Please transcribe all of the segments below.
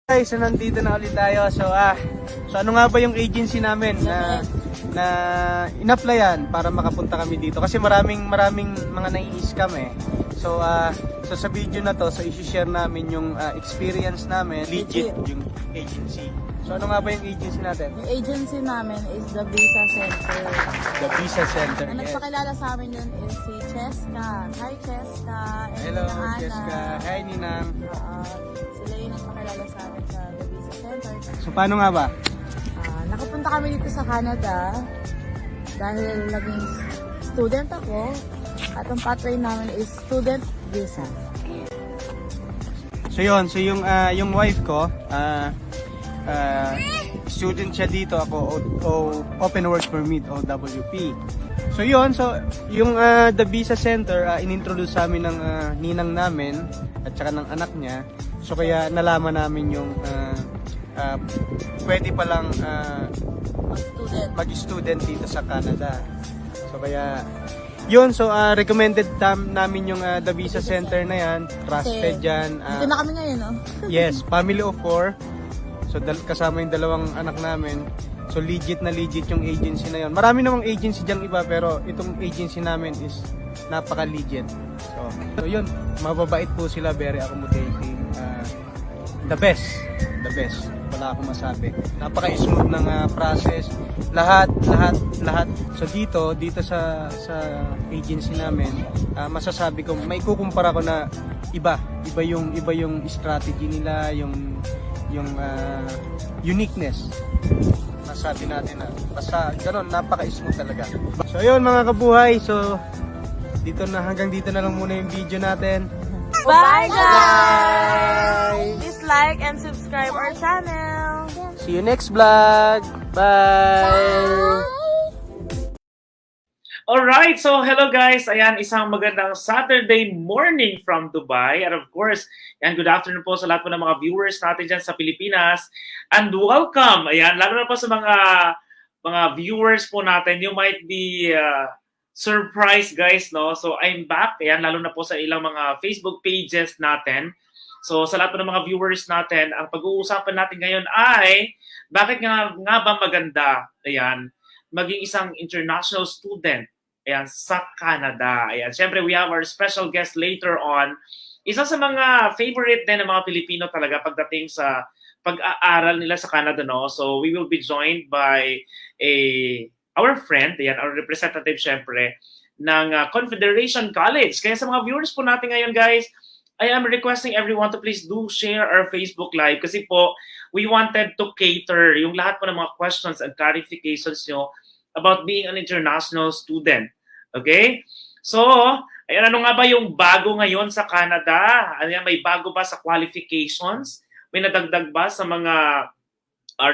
Guys, so nandito na ulit tayo. So ano nga ba yung agency namin na in-applyan para makapunta kami dito? Kasi maraming mga nai-scam eh. So sa video na to, so i-share namin yung experience namin, legit yung agency. So ano nga ba yung agency natin? Yung agency namin is the Visa Center. The Visa Center. Ang nagpakilala sa amin yun is si Cheska. Hi Cheska. And Hello, Ninang Ana. Jessica. Hi, Ninang. Sila yung nagpakilala sa amin sa the Visa Center. So paano nga ba? Nakapunta kami dito sa Canada dahil naging student ako at ang pathway namin is student visa. So yun, so yung wife ko, student siya dito, ako open work permit, OWP. So yun, so yung the Visa Center, inintroduce sa amin ng ninang namin at saka ng anak niya. So kaya nalaman namin yung pwede palang mag-student dito sa Canada. So kaya yun, so recommended namin yung the Visa Center na yan. Trusted yan. Dito na kami ngayon, no? Yes, family of 4. So kasama yung dalawang anak namin. So legit na legit yung agency na yun. Marami namang agency dyang iba, pero itong agency namin is napaka-legit. So yun, mababait po sila, very accommodating. The best. Wala akong masabi. Napaka-smooth ng process. Lahat. So dito sa agency namin, masasabi ko, may kukumpara ko na iba yung strategy nila, yung uniqueness. Masabi natin na basta ganoon, napaka-smooth talaga. So yun mga kabuhay, so hanggang dito na lang muna yung video natin. Bye guys! Please like and subscribe our channel. See you next vlog. Bye! Alright, so hello guys. Ayan, isang magandang Saturday morning from Dubai. And of course, ayan, good afternoon po sa lahat po ng mga viewers natin dyan sa Pilipinas. And welcome, ayan, lalo na po sa mga viewers po natin. You might be surprised guys, no? So I'm back, ayan, lalo na po sa ilang mga Facebook pages natin. So sa lahat po ng mga viewers natin, ang pag-uusapan natin ngayon ay bakit nga ba maganda, ayan, maging isang international student, ayan, sa Canada. Ayan, syempre we have our special guest later on. Isa sa mga favorite din ng mga Pilipino talaga pagdating sa pag-aaral nila sa Canada, no? So we will be joined by our friend, ayan, our representative syempre ng Confederation College. Kaya sa mga viewers po natin ngayon guys, I am requesting everyone to please do share our Facebook Live kasi po we wanted to cater yung lahat po ng mga questions and clarifications nyo about being an international student. Okay? So, ayan, ano nga ba yung bago ngayon sa Canada? Ayan, may bago ba sa qualifications? May nadagdag ba sa mga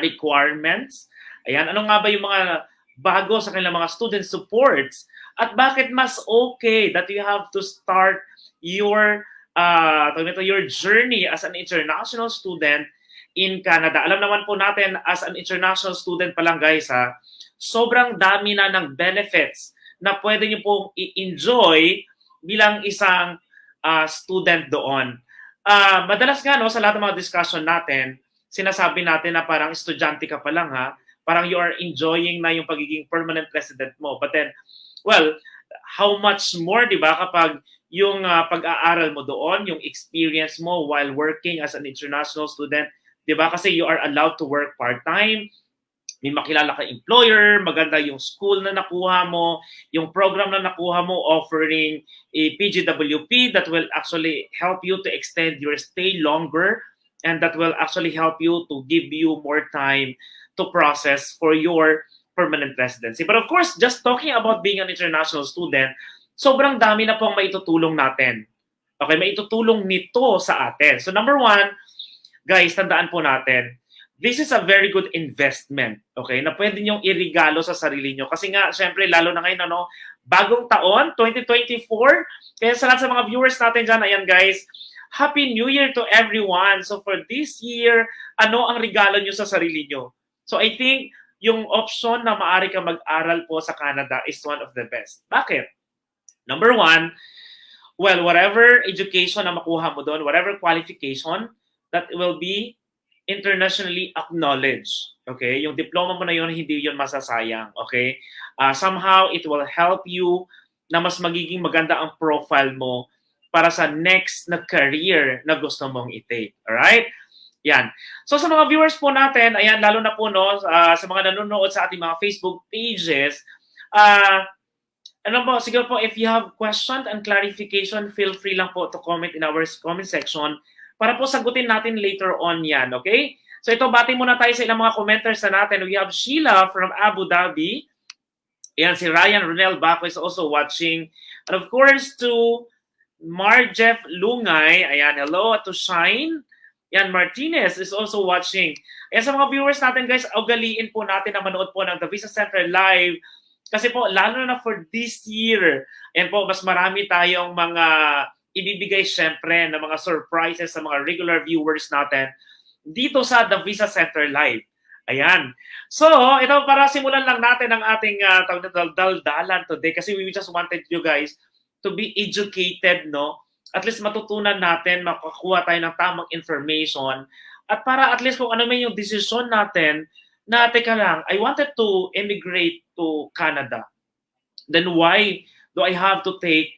requirements? Ayan, ano nga ba yung mga bago sa kanilang mga student supports? At bakit mas okay that you have to start your journey as an international student in Canada? Alam naman po natin, as an international student pa lang guys, sobrang dami na ng benefits na pwede nyo pong i-enjoy bilang isang student doon. Madalas nga, no, sa lahat ng mga discussion natin, sinasabi natin na parang estudyante ka pa lang, parang you are enjoying na yung pagiging permanent resident mo. But then, well, how much more, di ba, kapag yung pag-aaral mo doon, yung experience mo while working as an international student, di ba? Kasi you are allowed to work part-time, may makilala ka employer, maganda yung school na nakuha mo, yung program na nakuha mo offering a PGWP that will actually help you to extend your stay longer and that will actually help you to give you more time to process for your permanent residency. But of course, just talking about being an international student, sobrang dami na pong maitutulong natin. Okay, maitutulong nito sa atin. So number one, guys, tandaan po natin, this is a very good investment, okay, na pwede niyong irigalo sa sarili niyo. Kasi nga, syempre, lalo na ngayon, ano, bagong taon, 2024. Kaya sa lahat sa mga viewers natin dyan, ayan guys, Happy New Year to everyone. So for this year, ano ang regalo niyo sa sarili niyo? So I think, yung option na maaari ka mag-aral po sa Canada is one of the best. Bakit? Number one, well, whatever education na makuha mo doon, whatever qualification, that will be internationally acknowledged. Okay? Yung diploma mo na yun, hindi yun masasayang. Okay? Somehow, it will help you na mas magiging maganda ang profile mo para sa next na career na gusto mong i-take. Alright? Yan. So sa mga viewers po natin, ayan, lalo na po no, sa mga nanonood sa ating mga Facebook pages, ano po, siguro po, if you have questions and clarification, feel free lang po to comment in our comment section para po sagutin natin later on yan, okay? So ito, bati muna tayo sa ilang mga commenters na natin. We have Sheila from Abu Dhabi. Ayan, si Ryan Ronel Baco is also watching. And of course, to Marjeff Lungay, ayan, hello, to Shine. Yan, Martinez is also watching. Ayan, sa mga viewers natin, guys, ugaliin po natin na manood po ng The Visa Center Live. Kasi po, lalo na for this year, ayan po, mas marami tayong mga ibibigay syempre na mga surprises sa mga regular viewers natin dito sa The Visa Center Live. Ayan. So, ito para simulan lang natin ang ating daldalan today kasi we just wanted you guys to be educated, no? At least matutunan natin, makakuha tayo ng tamang information at para at least kung ano man yung decision natin na teka lang, I wanted to immigrate to Canada. Then why do I have to take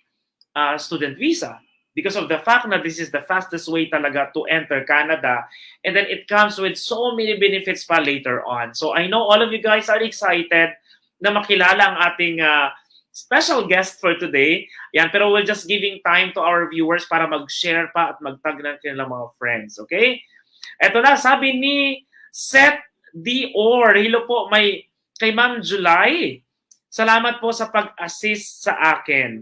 a student visa? Because of the fact na this is the fastest way talaga to enter Canada and then it comes with so many benefits pa later on. So I know all of you guys are excited na makilala ang ating special guest for today. Yan, pero we're just giving time to our viewers para mag-share pa at mag-tag ng kanilang mga friends. Okay? Ito na, sabi ni Seth Dior. Hello po, kay Ma'am July. Salamat po sa pag-assist sa akin.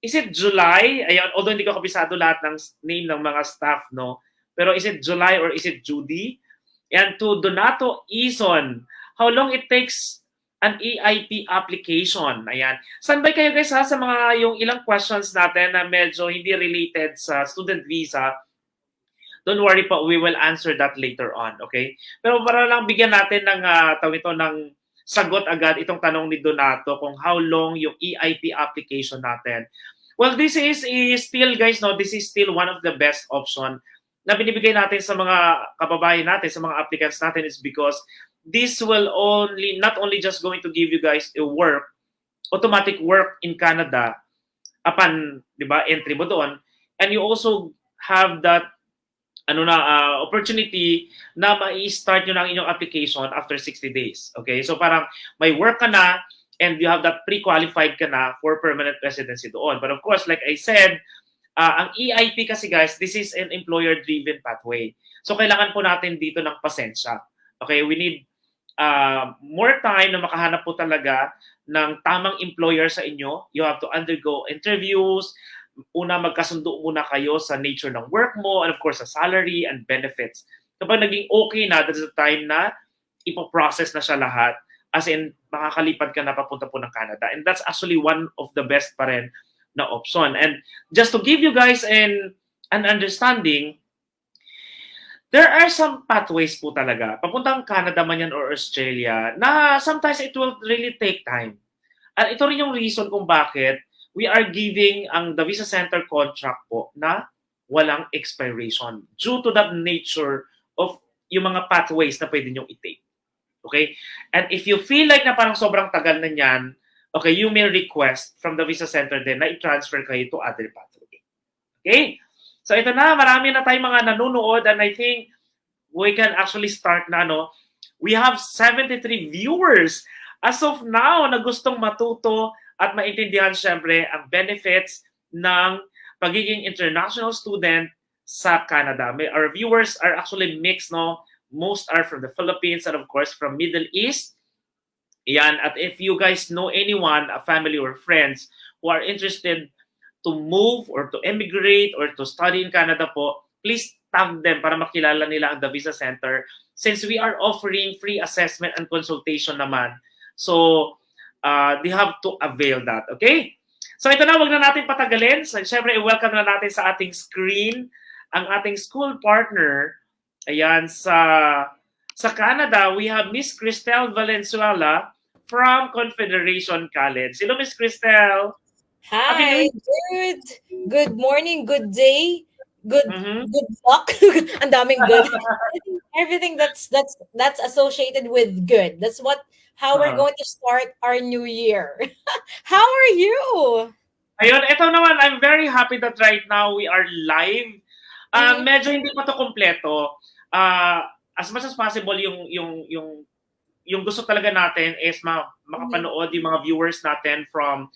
Is it July? Ayan, although hindi ko kabisado lahat ng name ng mga staff, no? Pero is it July or is it Judy? And to Donato Ison, how long it takes an EIP application. Ayan. Standby kayo guys ha sa mga yung ilang questions natin na medyo hindi related sa student visa. Don't worry po, we will answer that later on, okay? Pero para lang bigyan natin ng ng sagot agad itong tanong ni Donato kung how long yung EIP application natin. Well, this is still guys, no, this is still one of the best option na binibigay natin sa mga kababayan natin, sa mga applicants natin is because this will not only just going to give you guys a automatic work in Canada upon, di ba, entry mo doon, and you also have that opportunity na ma-start nyo na ang inyong application after 60 days. Okay? So parang may work ka na and you have that pre-qualified ka na for permanent residency doon. But of course, like I said, ang EIP kasi guys, this is an employer-driven pathway. So kailangan po natin dito ng pasensya. Okay? We need more time na makahanap po talaga ng tamang employer sa inyo. You have to undergo interviews. Una, magkasundo muna kayo sa nature ng work mo and of course sa salary and benefits. Kapag naging okay na, that's the time na ipoprocess na siya lahat. As in, makakalipad ka na papunta po ng Canada. And that's actually one of the best pa rin na option. And just to give you guys an understanding, there are some pathways po talaga, papuntang Canada man yan or Australia, na sometimes it will really take time. At ito rin yung reason kung bakit we are giving ang The Visa Center contract po na walang expiration due to that nature of yung mga pathways na pwede nyong i-take. Okay? And if you feel like na parang sobrang tagal na niyan, okay, you may request from the Visa Center din na i-transfer kayo to other pathway. Okay? So ito na, marami na tayong mga nanonood and I think we can actually start na, no? We have 73 viewers as of now na gustong matuto at maintindihan syempre ang benefits ng pagiging international student sa Canada. Our viewers are actually mixed, no? Most are from the Philippines and of course from Middle East. Yan. At if you guys know anyone, a family or friends who are interested to move or to immigrate or to study in Canada po, please tag them para makilala nila ang The Visa Center since we are offering free assessment and consultation naman. So, they have to avail that. Okay? So ito na, wag na natin patagalin. So, syempre, i-welcome na natin sa ating screen ang ating school partner. Ayan, sa Canada, we have Miss Cristel Valenzuela from Confederation College. Hello, Miss Cristel. Hi, good morning, good day, Mhm. good luck. Ang daming good. Everything that's associated with good. That's what how we're Oo. going to start our new year. How are you? Ayun, eto naman, I'm very happy that right now we are live. Mm-hmm. Medyo hindi pa 'to kumpleto. As much as possible yung gusto talaga natin is Mm-hmm. makapanood yung mga viewers natin from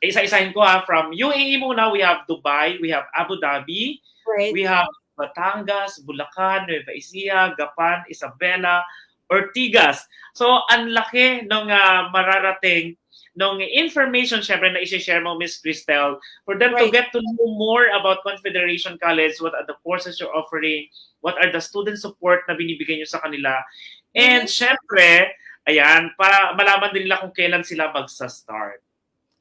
isa-isahin ko from UAE muna, we have Dubai, we have Abu Dhabi, Right. we have Batangas, Bulacan, Nueva Ecija, Gapan, Isabela, Ortigas. So, ang laki ng mararating ng information syempre na i-share mo, Miss Cristel, for them to Right. get to know more about Confederation College, what are the courses you're offering, what are the student support na binibigay nyo sa kanila. And Mm-hmm. syempre, ayan, para malaman din nila kung kailan sila magsa-start.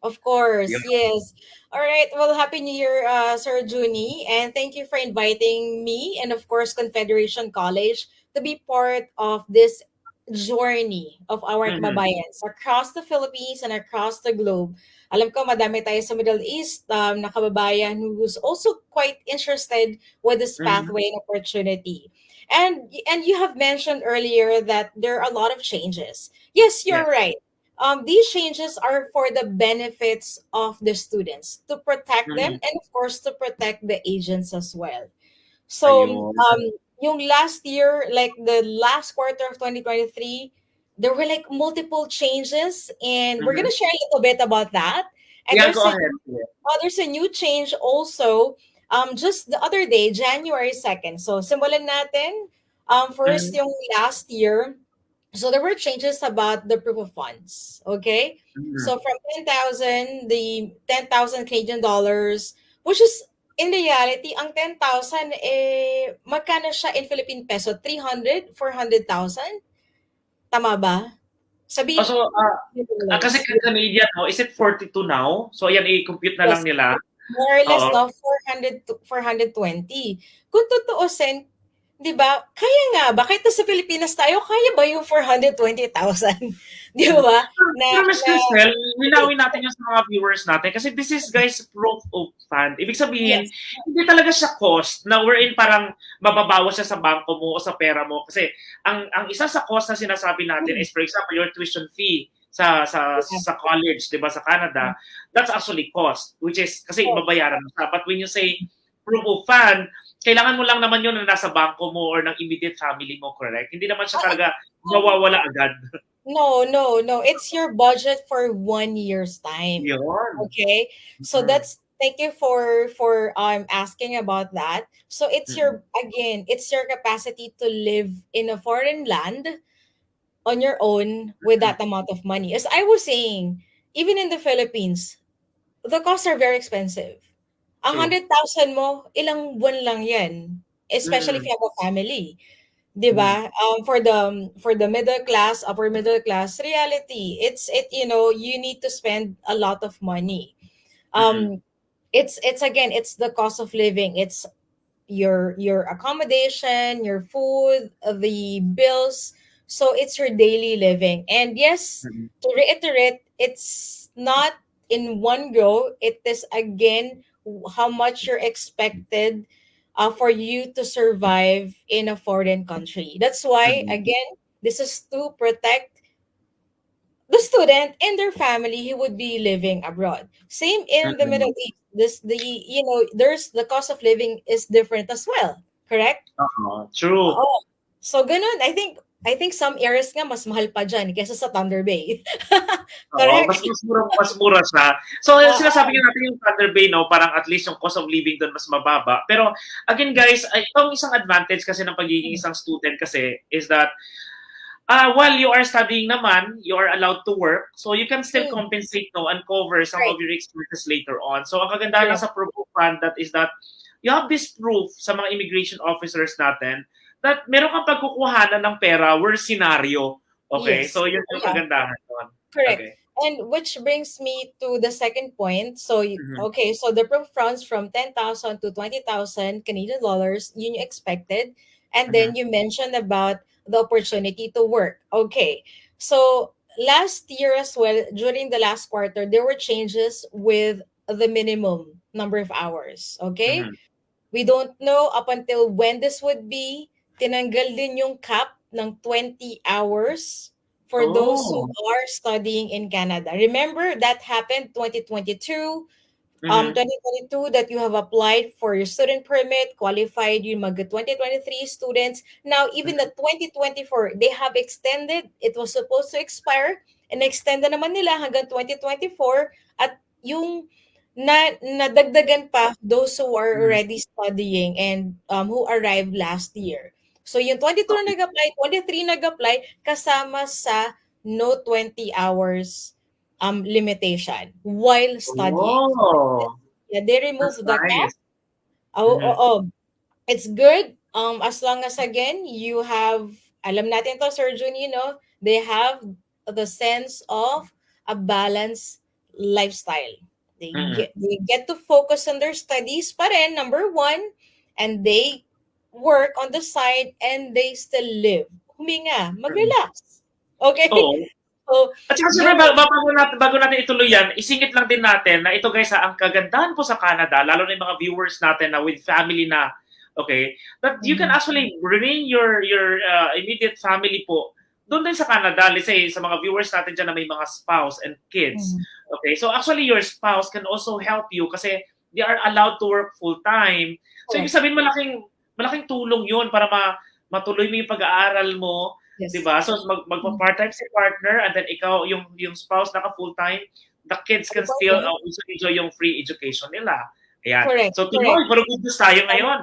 Of course, Yun. yes. All right. Well, happy New Year, Sir Juni, and thank you for inviting me and of course Confederation College to be part of this journey of our Mhm. kababayans across the Philippines and across the globe. Alam ko madami tayo sa Middle East na kababayan who's also quite interested with this Mhm. pathway and opportunity. And you have mentioned earlier that there are a lot of changes. Yes, Yes. you're right. These changes are for the benefits of the students to protect them Mhm. and of course to protect the agents as well. So Ayun. yung last year, like the last quarter of 2023, there were like multiple changes and we're Mhm. gonna share a little bit about that. And Yeah, go ahead. Yeah. there's a new change also just the other day, January 2nd. So simulan natin first Mhm. yung last year. So there were changes about the proof of funds. Okay. Mhm. So from 10,000, the 10,000 Canadian dollars, which is in reality, ang 10,000, magkano siya in Philippine peso? 300, 400,000. Tama ba? Oh, Sabi, so, kasi dollars. Canadian, no, is it 42 now? So, ayan, i-compute na lang Yes. nila. More or less, Oo. no? 400 to 420. Kung tutuusin, di ba, kaya nga ba? Kahit sa Pilipinas tayo, kaya ba yung 420,000? Di Mhm. ba? Na, Pero Miss na, Cristel, linawin natin yung sa mga viewers natin kasi this is guys proof of fund. Ibig sabihin, yes. hindi talaga siya cost na wherein parang mababawas siya sa bangko mo o sa pera mo. Kasi ang isa sa cost na sinasabi natin Hmm. is for example your tuition fee sa college, 'di ba, sa Canada. That's actually cost which is kasi Oh, babayaran mo siya. But when you say proof of fund, kailangan mo lang naman yun na nasa bangko mo or ng immediate family mo, correct? Hindi naman siya talaga um, mawawala agad. no. It's your budget for 1 year's time. Yun. Okay? So Mm. thank you for asking about that. So it's Mm. it's your capacity to live in a foreign land on your own with Mm. that amount of money. As I was saying, even in the Philippines, the costs are very expensive. Ang True. 100,000 mo, ilang buwan lang yan. Especially if Mm. you have a family. 'Di Mm. ba? For the middle class, upper middle class reality, you need to spend a lot of money. Mm. Um it's again, it's the cost of living. It's your accommodation, your food, the bills. So it's your daily living. And yes, Mm. to reiterate, it's not in one go. It is again how much you're expected for you to survive in a foreign country. That's why Mm. again, this is to protect the student and their family who would be living abroad. Same in the Mm. Middle East. There's the cost of living is different as well. Correct? Oo, true. Oo. So ganun, I think some areas nga mas mahal pa diyan kaysa sa Thunder Bay. Oo, Correct? mas mura siya. So, Oo. sinasabi nga natin yung Thunder Bay, no, parang at least yung cost of living doon mas mababa. Pero, again guys, itong isang advantage kasi ng pagiging isang student kasi is that while you are studying naman, you are allowed to work. So, you can still Mm, compensate, no, and cover some right. of your expenses later on. So, ang kagandahan lang Correct. sa proof of fund that is that you have this proof sa mga immigration officers natin that meron kang pagkukuhanan ng pera worst scenario. Okay? Yes. So, yun yung Yeah. kagandahan doon. Correct. Okay. And which brings me to the second point. So, Mhm. okay, so the proof runs from 10,000 to 20,000 Canadian dollars, yun yung expected. And then Mhm. you mentioned about the opportunity to work. Okay. So, last year as well, during the last quarter, there were changes with the minimum number of hours. Okay. Mhm. We don't know up until when this would be. Tinanggal din yung cap ng 20 hours for those who Oh. are studying in Canada. Remember, that happened 2022. Mhm. 2022 that you have applied for your student permit, qualified yung mag 2023 students. Now, even the 2024, they have extended. It was supposed to expire and extend na naman nila hanggang 2024 at yung nadagdagan pa those who are Mhm. already studying and who arrived last year. So yung 22 Okay. nag-apply, 23 nag-apply kasama sa no 20 hours limitation while studying. Oh, Yeah, they that's removed the cap. nice. Oh, oh, Mhm. oh. It's good. As long as again you have, alam natin to, Sir Jun, they have the sense of a balanced lifestyle. Mm. They get to focus on their studies pa rin, number one, and they work on the side and they still live. Huminga, Mm. mag-relax. Okay? Oo. So, At saka yun. siyempre, bago natin ituloy yan, isingit lang din natin na ito guys, ang kagandahan po sa Canada, lalo na yung mga viewers natin na with family na, okay, that you can actually bring your immediate family po doon din sa Canada. Let's say, sa mga viewers natin dyan na may mga spouse and kids. Mhm. Okay, so actually your spouse can also help you kasi they are allowed to work full-time. So, ibig Correct. sabihin, malaking tulong yun para matuloy mo yung pag-aaral mo. Yes. Diba? So magpa-part-time si partner and then ikaw yung spouse naka full-time, the kids can still also enjoy yung free education nila. Ayan. Correct. So Correct. tuloy, pero good news tayo ngayon.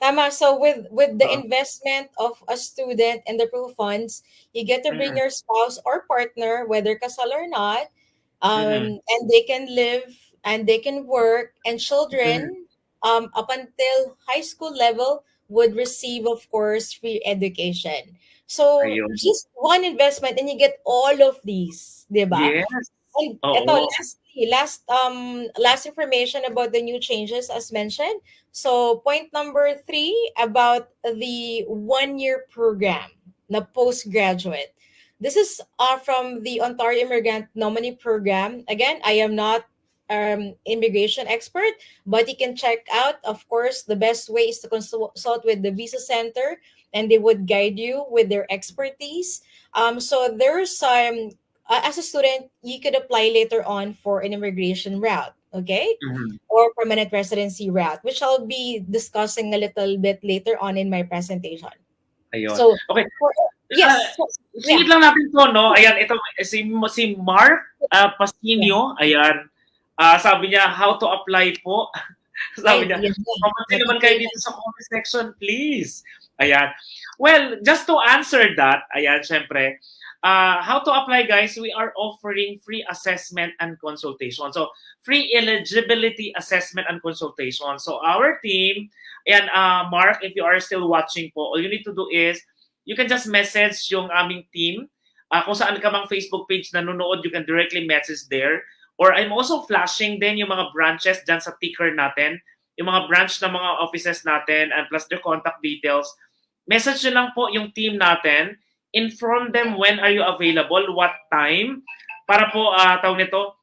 Tama. So with the Oo. investment of a student and the pool funds, you get to bring Mm. your spouse or partner, whether kasal or not, Mhm. and they can live and they can work, and Mhm. children up until high school level would receive, of course, free education. So Ayun. just one investment and you get all of these, di ba? Yes. And eto, Oo. last information about the new changes as mentioned. So point number 3 about the 1-year program, na postgraduate. This is from the Ontario Immigrant Nominee Program. Again, I am not immigration expert, but you can check out. Of course, the best way is to consult with the visa center, and they would guide you with their expertise. So there's as a student, you could apply later on for an immigration route, okay? Mhm. Or permanent residency route, which I'll be discussing a little bit later on in my presentation. Ayun. So, Okay. yes. So, Singit yeah. lang natin to, no? Ayan, ito si Mark Pasinio, ayan. Sabi niya how to apply po. Sabi niya, Yes, comment naman kayo dito sa comment section, please. Ayan. Well, just to answer that, ayan, syempre, how to apply, guys, we are offering free assessment and consultation. So, free eligibility assessment and consultation. So, our team, ayan, Mark, if you are still watching po, all you need to do is, you can just message yung aming team. Kung saan ka mang Facebook page nanonood, you can directly message there. Or I'm also flashing din yung mga branches dyan sa ticker natin, yung mga branch ng mga offices natin and plus their contact details. Message nyo lang po yung team natin. Inform them when are you available, what time, para po, tawag nito,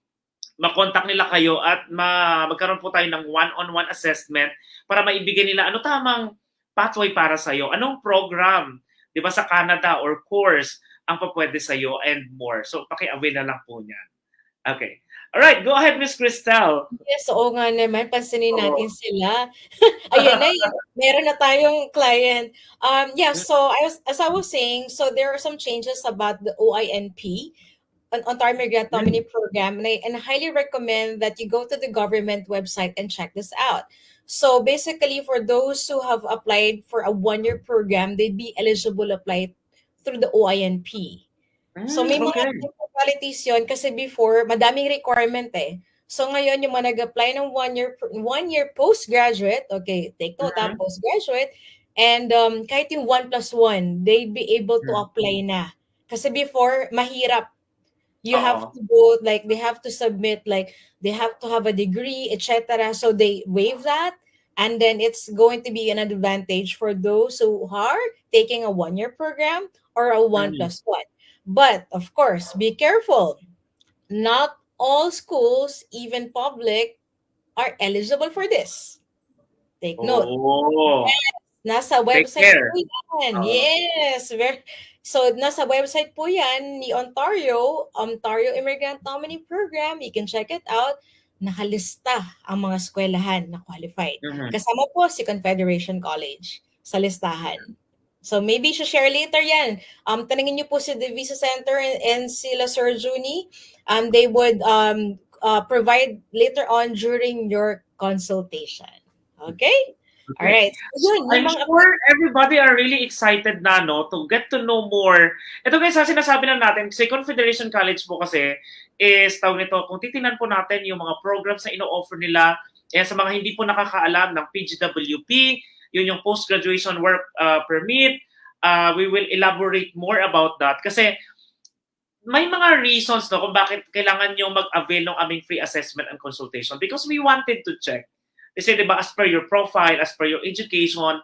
makontak nila kayo at magkaroon po tayo ng one-on-one assessment para maibigay nila ano tamang pathway para sa'yo, anong program, di ba, sa Canada or course ang papwede sa'yo and more. So, paki-avail na lang po niyan. Okay. Alright, go ahead, Miss Cristel. Yes, oo nga naman, pansinin Oo. natin sila. Ayan na, meron na tayong client. Yeah, so as I was saying, so there are some changes about the OINP, Ontario Immigrant Nominee Program, and I highly recommend that you go to the government website and check this out. So basically, for those who have applied for a 1-year program, they'd be eligible to apply through the OINP. So may mga Okay. technicalities yun kasi before, madaming requirement eh. So ngayon, yung mga nag-apply ng 1-year postgraduate, okay, take note postgraduate, and kahit yung 1+1, they'd be able to apply na. Kasi before, mahirap. You have to go, like, they have to submit, like, they have to have a degree, etc. So they waive that. And then it's going to be an advantage for those who are taking a 1-year program or a 1+1. But of course, be careful. Not all schools, even public, are eligible for this. Take note. Oh, Nasa take website care. po yan. Uh, Yes. So, nasa website po yan ni Ontario Immigrant Nominee Program. You can check it out. Nakalista ang mga eskwelahan na qualified. mhm. Kasama po si Confederation College sa listahan. So, maybe share later yan. Tanungin niyo po si the Visa Center and sila Sir Juni. They would provide later on during your consultation. Okay? All Okay. right. So, yun, yung I'm mga sure everybody are really excited na, no, to get to know more. Ito guys, sa sinasabi lang natin, si Confederation College po kasi is, tawag nito, kung titingnan po natin yung mga programs na ino-offer nila, sa mga hindi po nakakaalam ng PGWP, yun yung Post-Graduation Work Permit, we will elaborate more about that. Kasi may mga reasons, no, kung bakit kailangan nyo mag-avail ng aming free assessment and consultation because we wanted to check. Kasi diba, as per your profile, as per your education,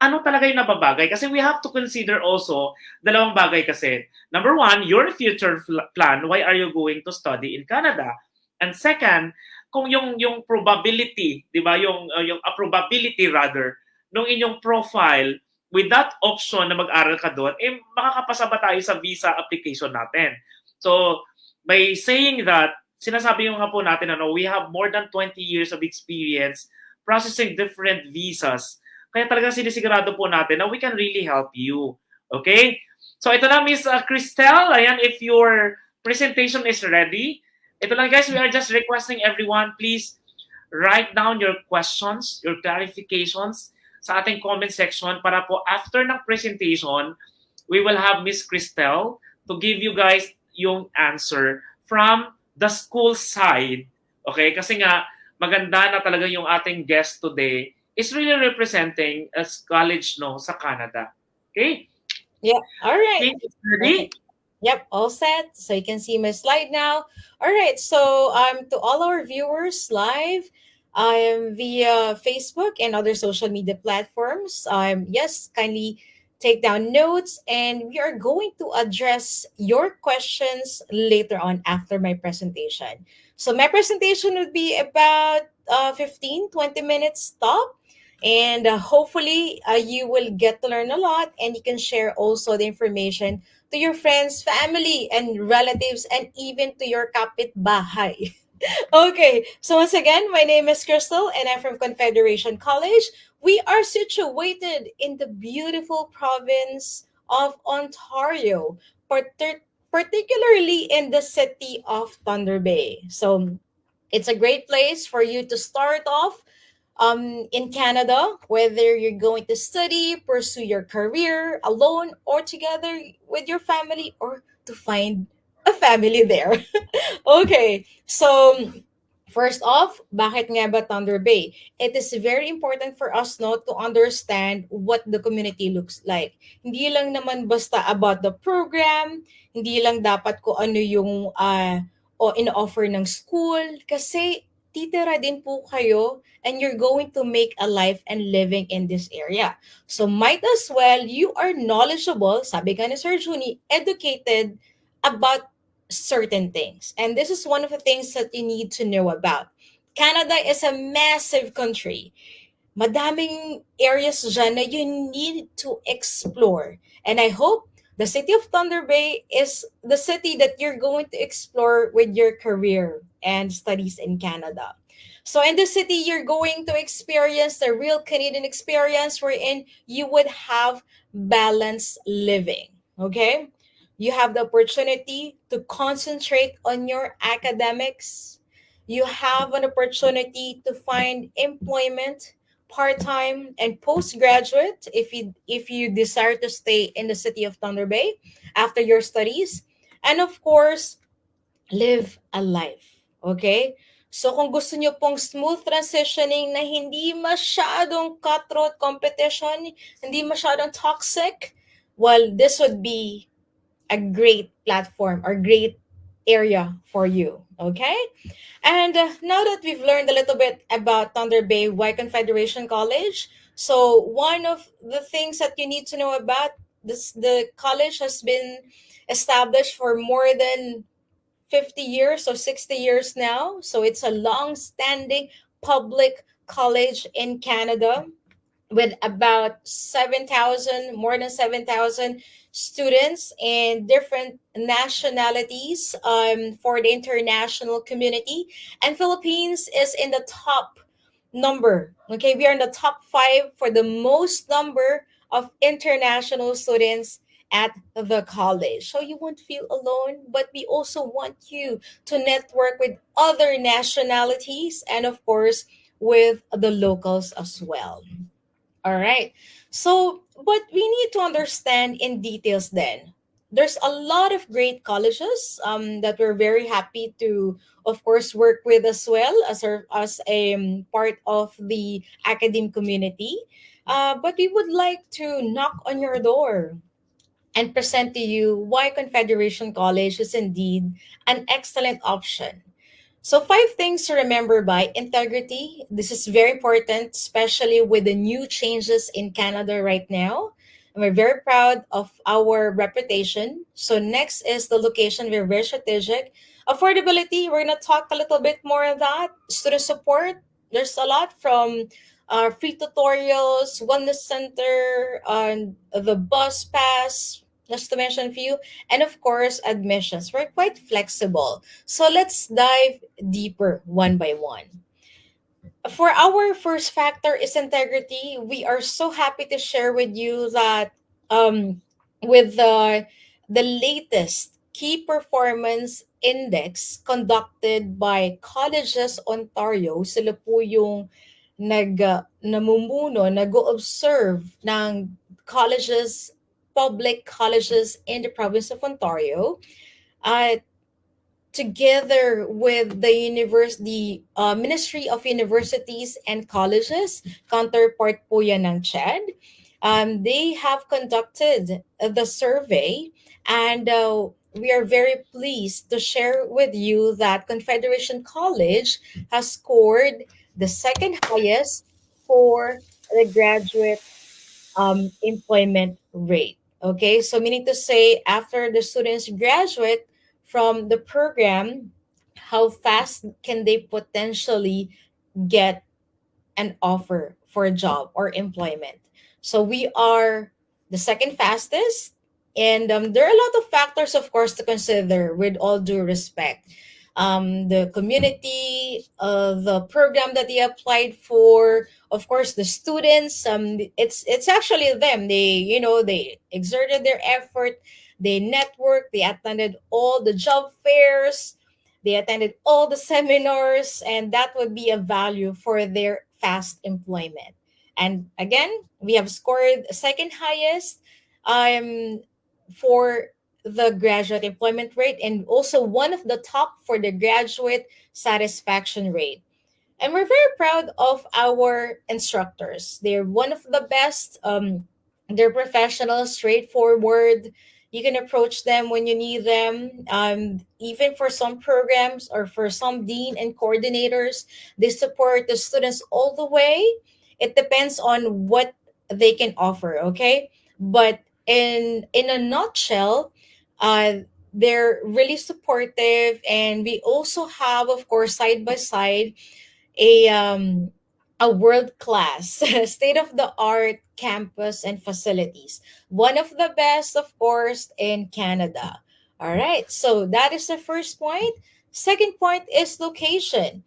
ano talaga yung nababagay? Kasi we have to consider also dalawang bagay kasi. Number one, your future plan. Why are you going to study in Canada? And second, kung yung probability, di ba? Yung probability rather, nung inyong profile, with that option na mag-aral ka doon, makakapasa ba tayo sa visa application natin? So, by saying that, sinasabi yung nga po natin, we have more than 20 years of experience processing different visas. Kaya talagang sinisigurado po natin na we can really help you. Okay? So ito na, Miss Cristel. Ayan, if your presentation is ready. Ito lang guys, we are just requesting everyone, please write down your questions, your clarifications sa ating comment section para po after ng presentation, we will have Miss Cristel to give you guys yung answer from the school side, okay? Kasi nga, maganda na talaga yung ating guest today is really representing a college, no, sa Canada. Okay? Yeah. All right. Okay, ready? Okay. Yep, all set. So you can see my slide now. All right. So to all our viewers live, via Facebook and other social media platforms. Yes, kindly take down notes, and we are going to address your questions later on after my presentation. So my presentation would be about 15-20 minutes top. And hopefully you will get to learn a lot, and you can share also the information to your friends, family, and relatives, and even to your kapitbahay. Okay, so once again, my name is Crystal, and I'm from Confederation College. We are situated in the beautiful province of Ontario, particularly in the city of Thunder Bay. So it's a great place for you to start off in Canada, whether you're going to study, pursue your career alone, or together with your family, or to find a family there. Okay, so first off, bakit nga ba Thunder Bay? It is very important for us to understand what the community looks like. Hindi lang naman basta about the program, hindi lang dapat ko ano yung in-offer ng school, kasi titira din po kayo and you're going to make a life and living in this area. So might as well, you are knowledgeable, sabi ka ni Sir Juni, educated about certain things. And this is one of the things that you need to know about. Canada is a massive country. Madaming areas dyan na you need to explore. And I hope the city of Thunder Bay is the city that you're going to explore with your career and studies in Canada. So in the city, you're going to experience the real Canadian experience wherein you would have balanced living. Okay? You have the opportunity to concentrate on your academics. You have an opportunity to find employment part-time and postgraduate if you desire to stay in the city of Thunder Bay after your studies, and of course live a life. Okay, so kung gusto nyo pong smooth transitioning na hindi masyadong cutthroat competition, hindi masyadong toxic, well, this would be a great platform or great area for you. Okay, and now that we've learned a little bit about Thunder Bay, why Confederation College, so one of the things that you need to know about this, the college has been established for more than 50 years or 60 years now. So it's a long-standing public college in Canada with about 7,000, more than 7,000 students and different nationalities for the international community. And Philippines is in the top number. Okay, we are in the top five for the most number of international students at the college. So you won't feel alone, but we also want you to network with other nationalities and, of course, with the locals as well. All right. So, but we need to understand in details then. There's a lot of great colleges that we're very happy to, of course, work with as well as a part of the academic community. But we would like to knock on your door and present to you why Confederation College is indeed an excellent option. So, five things to remember by integrity. This is very important, especially with the new changes in Canada right now. And we're very proud of our reputation. So, next is the location. We're very strategic. Affordability, we're going to talk a little bit more on that. Student support, there's a lot from free tutorials, wellness center, and the bus pass, just to mention a few, and of course, admissions. We're quite flexible. So let's dive deeper one by one. For our first factor is integrity. We are so happy to share with you that with the latest key performance index conducted by Colleges Ontario, sila po yung namumuno, nag-observe ng colleges, public colleges in the province of Ontario. At together with the Ministry of Universities and Colleges, counterpart po yan ng CHED. They have conducted the survey, and we are very pleased to share with you that Confederation College has scored the second highest for the graduate employment rate. Okay, so meaning to say, after the students graduate from the program, how fast can they potentially get an offer for a job or employment? So we are the second fastest, and there are a lot of factors, of course, to consider. With all due respect, the community, the program that they applied for, of course, the students. It's actually them. They exerted their effort, they networked, they attended all the job fairs, they attended all the seminars, and that would be a value for their fast employment. And again, we have scored second highest um, for the graduate employment rate, and also one of the top for the graduate satisfaction rate. And we're very proud of our instructors. They're one of the best. They're professional, straightforward. You can approach them when you need them. Even for some programs or for some dean and coordinators, they support the students all the way. It depends on what they can offer. Okay, but in a nutshell, they're really supportive, and we also have, of course, side by side a world class state of the art campus and facilities, one of the best, of course, in Canada. All right, so that is the first point. Second point is location.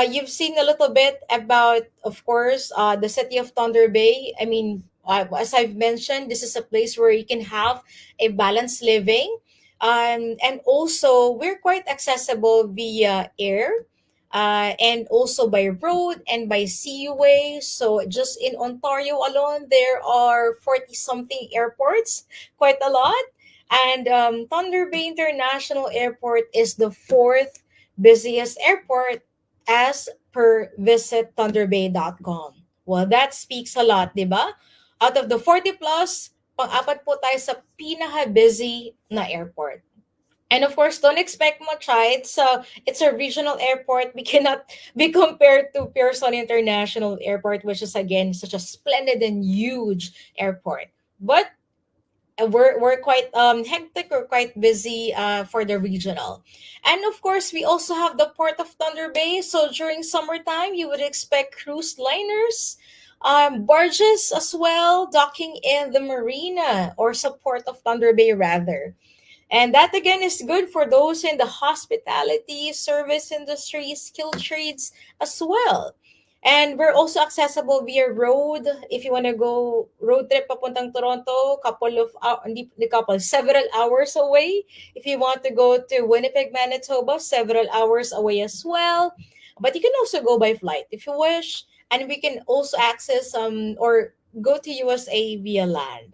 You've seen a little bit about, of course, the city of Thunder Bay. I mean, as I've mentioned, this is a place where you can have a balanced living, and also we're quite accessible via air, and also by road and by seaway. So just in Ontario alone, there are 40 something airports, quite a lot. And Thunder Bay International Airport is the fourth busiest airport as per visitthunderbay.com. Well, that speaks a lot, di ba? Out of the 40 plus, pang-apat po tayo sa pinaka-busy na airport. And of course, don't expect much height. So it's a regional airport. We cannot be compared to Pearson International Airport, which is again such a splendid and huge airport. But we're quite hectic or quite busy for the regional. And of course, we also have the port of Thunder Bay. So during summertime, you would expect cruise liners, barges as well, docking in the marina or support of Thunder Bay rather. And that again is good for those in the hospitality, service industry, skilled trades as well. And we're also accessible via road. If you want to go road trip papuntang Toronto, couple of hindi, hindi couple, several hours away. If you want to go to Winnipeg, Manitoba, several hours away as well. But you can also go by flight if you wish. And we can also access or go to USA via land.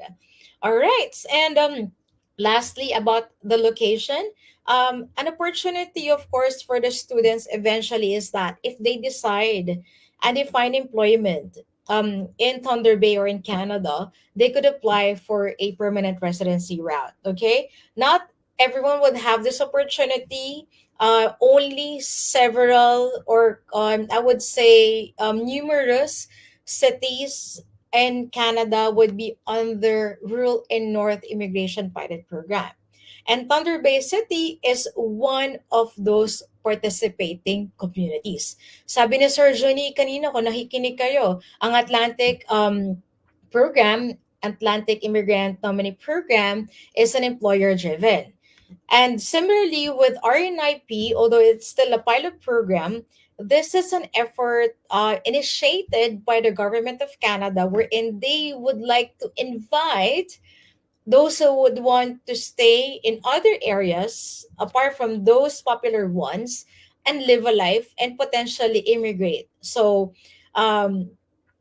All right. And lastly, about the location, an opportunity, of course, for the students eventually is that if they decide and they find employment in Thunder Bay or in Canada, they could apply for a permanent residency route. Okay, not everyone would have this opportunity. Only several, or I would say, numerous cities in Canada would be under Rural and North Immigration Pilot Program. And Thunder Bay City is one of those participating communities. Sabi ni Sir Johnny kanina, kung nakikinig kayo, ang program, Atlantic Immigrant Nominee Program, is an employer-driven. And similarly with RNIP, although it's still a pilot program, this is an effort initiated by the government of Canada wherein they would like to invite those who would want to stay in other areas apart from those popular ones and live a life and potentially immigrate. So, um,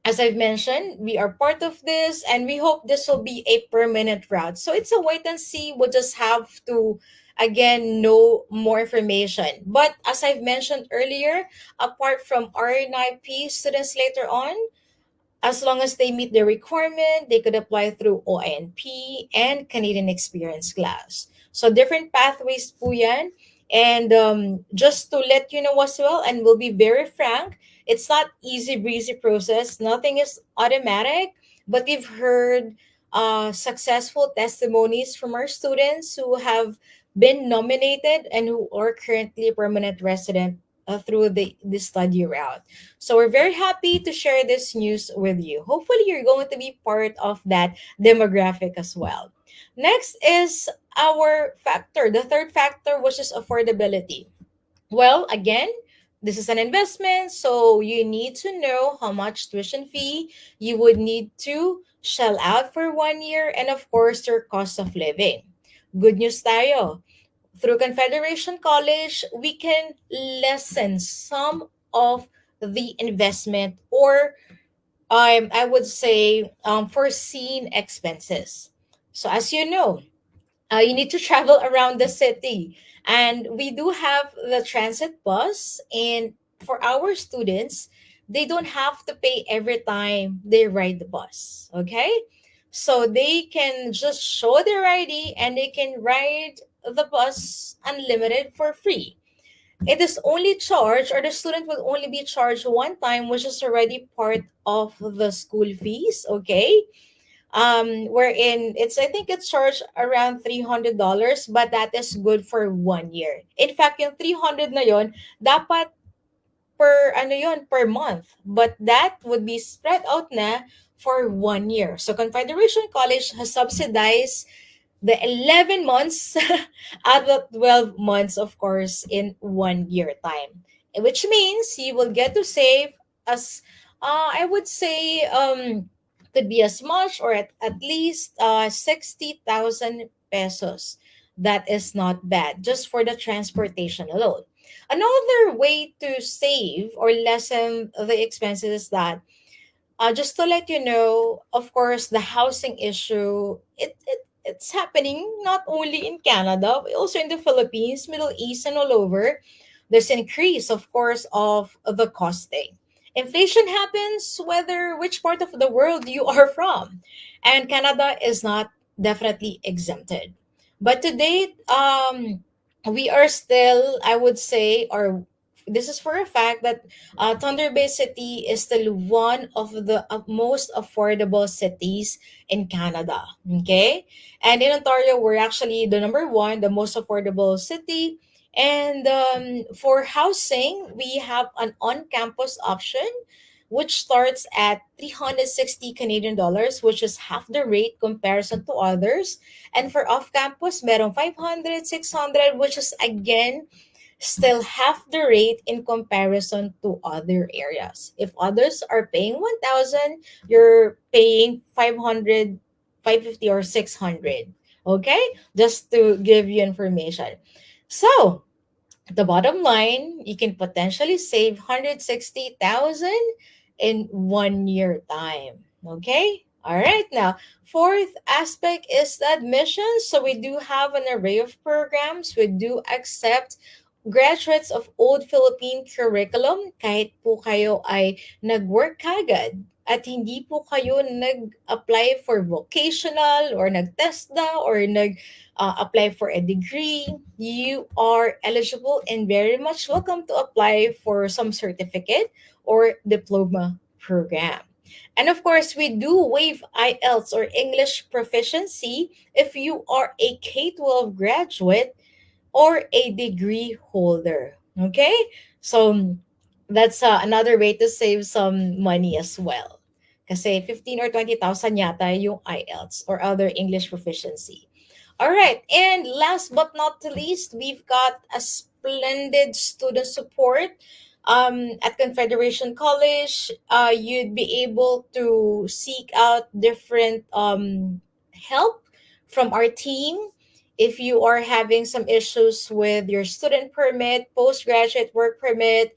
as I've mentioned, we are part of this and we hope this will be a permanent route. So it's a wait and see. We'll just have to, again, know more information. But as I've mentioned earlier, apart from RNIP students later on, as long as they meet the requirement, they could apply through OINP and Canadian Experience Class. So different pathways po yan. And just to let you know as well, and we'll be very frank, it's not easy breezy process. Nothing is automatic, but we've heard successful testimonies from our students who have been nominated and who are currently permanent resident through the study route. So we're very happy to share this news with you. Hopefully, you're going to be part of that demographic as well. Next is our factor, the third factor, which is affordability. Well, again, this is an investment, so you need to know how much tuition fee you would need to shell out for 1 year, and of course, your cost of living. Good news tayo. Through Confederation College, we can lessen some of the investment or I would say foreseen expenses. So as you know, you need to travel around the city. And we do have the transit bus. And for our students, they don't have to pay every time they ride the bus. Okay? So they can just show their ID and they can ride the bus unlimited for free. It is only charged, or the student will only be charged one time, which is already part of the school fees. Okay, wherein it's, I think it's charged around $300, but that is good for 1 year. In fact, yung 300 na yon, dapat per ano yon, per month, but that would be spread out na for 1 year. So Confederation College has subsidized the 11 months out of 12 months, of course, in 1 year time, which means you will get to save as I would say could be as much or at least 60,000 pesos. That is not bad just for the transportation alone. Another way to save or lessen the expenses is that just to let you know, of course, the housing issue, it's happening not only in Canada, but also in the Philippines, Middle East, and all over. There's an increase, of course, of the costing. Inflation happens whether which part of the world you are from. And Canada is not definitely exempted. But to date, we are still, I would say, or this is for a fact that Thunder Bay City is still one of the most affordable cities in Canada. Okay, and in Ontario, we're actually the number one, the most affordable city. And for housing, we have an on-campus option, which starts at 360 Canadian dollars, which is half the rate comparison to others. And for off-campus, merong 500, 600, which is again still half the rate in comparison to other areas. If others are paying 1,000, you're paying 500, 550, or 600. Okay? Just to give you information. So, the bottom line, you can potentially save 160,000 in 1 year time. Okay? All right. Now, fourth aspect is the admissions. So we do have an array of programs. We do accept graduates of old Philippine curriculum kahit po kayo ay nag-work kagad at hindi po kayo nag-apply for vocational or nag-TESDA or nag-apply for a degree, you are eligible and very much welcome to apply for some certificate or diploma program. And of course, we do waive IELTS or English proficiency if you are a K-12 graduate or a degree holder. Okay? So that's another way to save some money as well. Kasi 15 or 20,000 yata yung IELTS or other English proficiency. All right. And last but not the least, we've got a splendid student support. At Confederation College, you'd be able to seek out different help from our team if you are having some issues with your student permit, postgraduate work permit,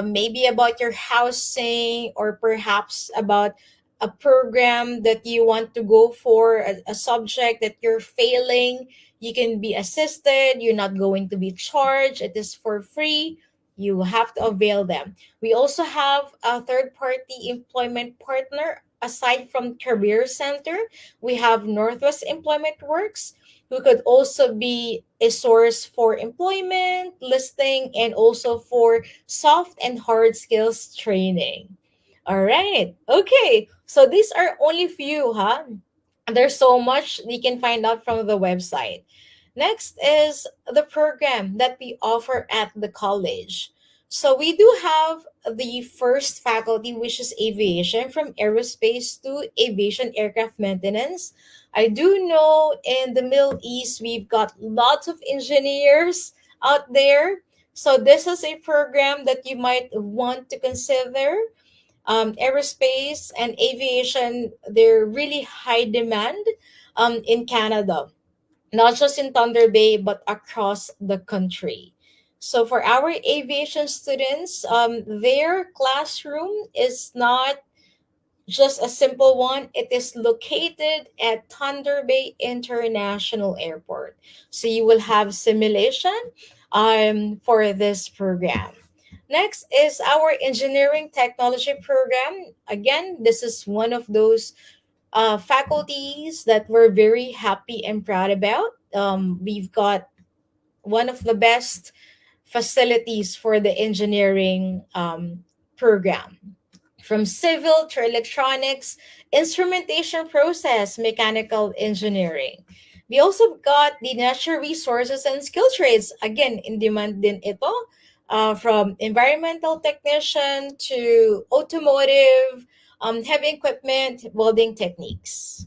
maybe about your housing, or perhaps about a program that you want to go for, a subject that you're failing, you can be assisted. You're not going to be charged. It is for free. You have to avail them. We also have a third party employment partner aside from Career Center. We have Northwest Employment Works, who could also be a source for employment, listing, and also for soft and hard skills training. All right. Okay. So these are only few, huh? There's so much you can find out from the website. Next is the program that we offer at the college. So we do have the first faculty, which is aviation, from aerospace to aviation aircraft maintenance. I do know in the Middle East, we've got lots of engineers out there. So this is a program that you might want to consider. Aerospace and aviation, they're really high demand in Canada, not just in Thunder Bay, but across the country. So for our aviation students, their classroom is not just a simple one. It is located at Thunder Bay International Airport. So you will have simulation for this program. Next is our engineering technology program. Again, this is one of those faculties that we're very happy and proud about. We've got one of the best facilities for the engineering program. From civil to electronics, instrumentation process, mechanical engineering. We also got the natural resources and skill trades. Again, in demand din ito. From environmental technician to automotive, heavy equipment, welding techniques.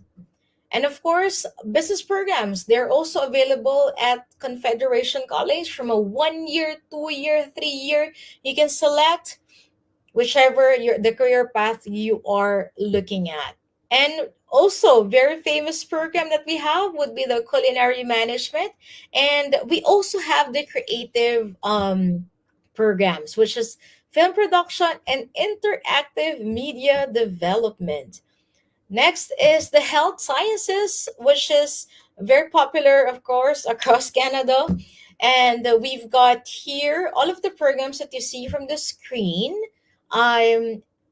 And of course, business programs. They're also available at Confederation College from a 1 year, 2 year, 3 year. You can select whichever the career path you are looking at. And also, very famous program that we have would be the culinary management. And we also have the creative programs, which is film production and interactive media development. Next is the health sciences, which is very popular, of course, across Canada. And we've got here all of the programs that you see from the screen.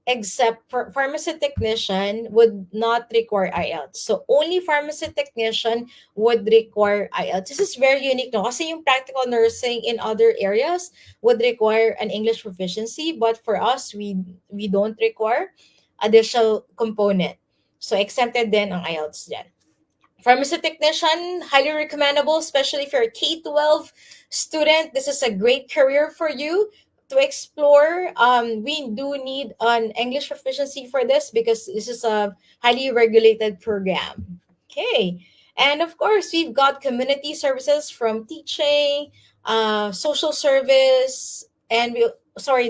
except for pharmacy technician would not require IELTS. So only pharmacy technician would require IELTS. This is very unique, no? Kasi yung practical nursing in other areas would require an English proficiency, but for us, we don't require additional component. So exempted din ang IELTS dyan. Pharmacy technician, highly recommendable, especially if you're a K-12 student. This is a great career for you to explore. We do need an English proficiency for this because this is a highly regulated program. Okay. And of course, we've got community services from teaching, social service, and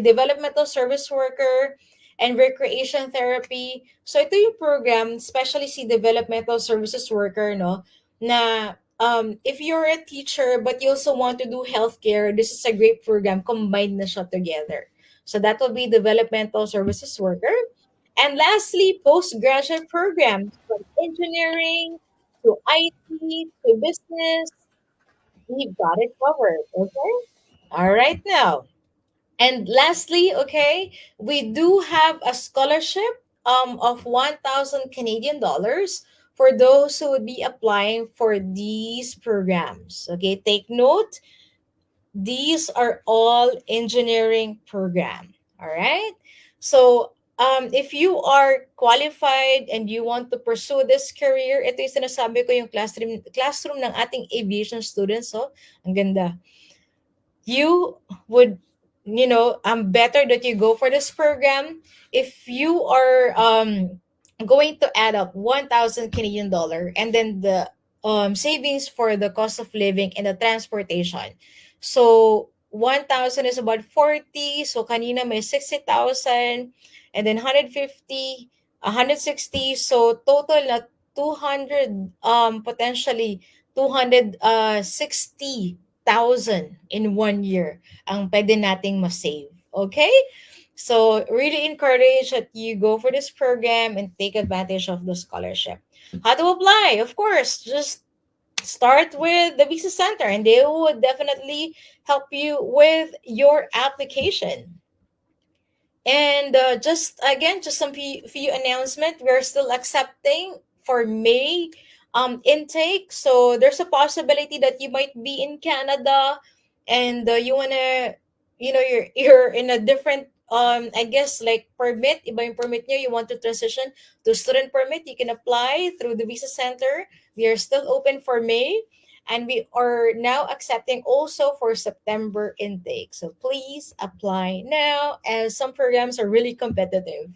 developmental service worker, and recreation therapy. So ito yung program, especially si developmental services worker, no, na if you're a teacher but you also want to do healthcare, this is a great program. Combined na siya together. So that will be developmental services worker. And lastly, postgraduate programs from engineering to IT to business. We've got it covered. Okay. All right now. And lastly, okay, we do have a scholarship of 1,000 Canadian dollars for those who would be applying for these programs. Okay, take note, these are all engineering program. All right. So, if you are qualified and you want to pursue this career, ito yung sinasabi ko yung classroom ng ating aviation students. So, ang ganda. You would, better that you go for this program if you are going to add up 1,000 Canadian dollar and then the savings for the cost of living and the transportation. So 1,000 is about 40, so kanina may 60,000 and then 150, 160, so total na 200, potentially 260,000 in 1 year ang pwede nating ma-save. Okay? So, really encourage that you go for this program and take advantage of the scholarship. How to apply? Of course, just start with the Visa Center and they would definitely help you with your application. And just some few announcement. We're still accepting for May intake. So there's a possibility that you might be in Canada and you wanna, you're in a different I guess like permit, iba yung permit nyo, you want to transition to student permit, you can apply through the Visa Center. We are still open for May. And we are now accepting also for September intake. So please apply now as some programs are really competitive.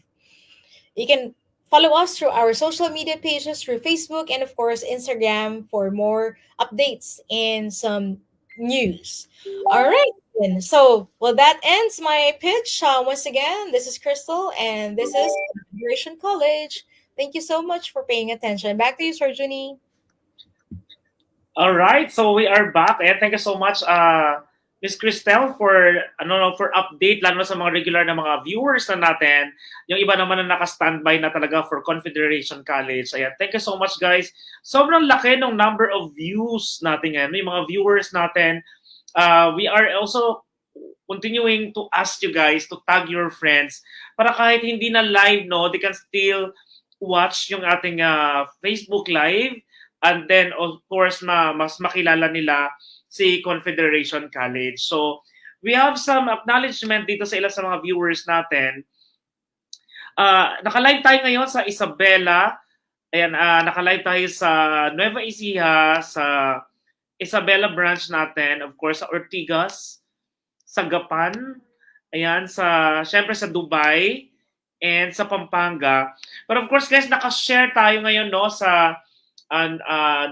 You can follow us through our social media pages through Facebook and of course Instagram for more updates and some news. All right. Then. So, well, that ends my pitch. Once again, this is Crystal and this is Confederation College. Thank you so much for paying attention. Back to you, Sir Junie. All right, so we are back. And thank you so much, Miss Cristel, for for update, lalo na sa mga regular na mga viewers na natin. Yung iba naman na naka-standby na talaga for Confederation College. Ayan, thank you so much, guys. Sobrang laki ng number of views natin ngayon. Yung mga viewers natin. We are also continuing to ask you guys to tag your friends para kahit hindi na live, no, they can still watch yung ating Facebook Live. And then, of course, mas makilala nila si Confederation College. So, we have some acknowledgement dito sa ilan sa mga viewers natin. Naka-live tayo ngayon sa Isabela. Ayan, naka-live tayo sa Nueva Ecija, sa Isabela branch natin. Of course, sa Ortigas, sa Gapan. Ayan, syempre sa Dubai, and sa Pampanga. But of course, guys, naka-share tayo ngayon, no, sa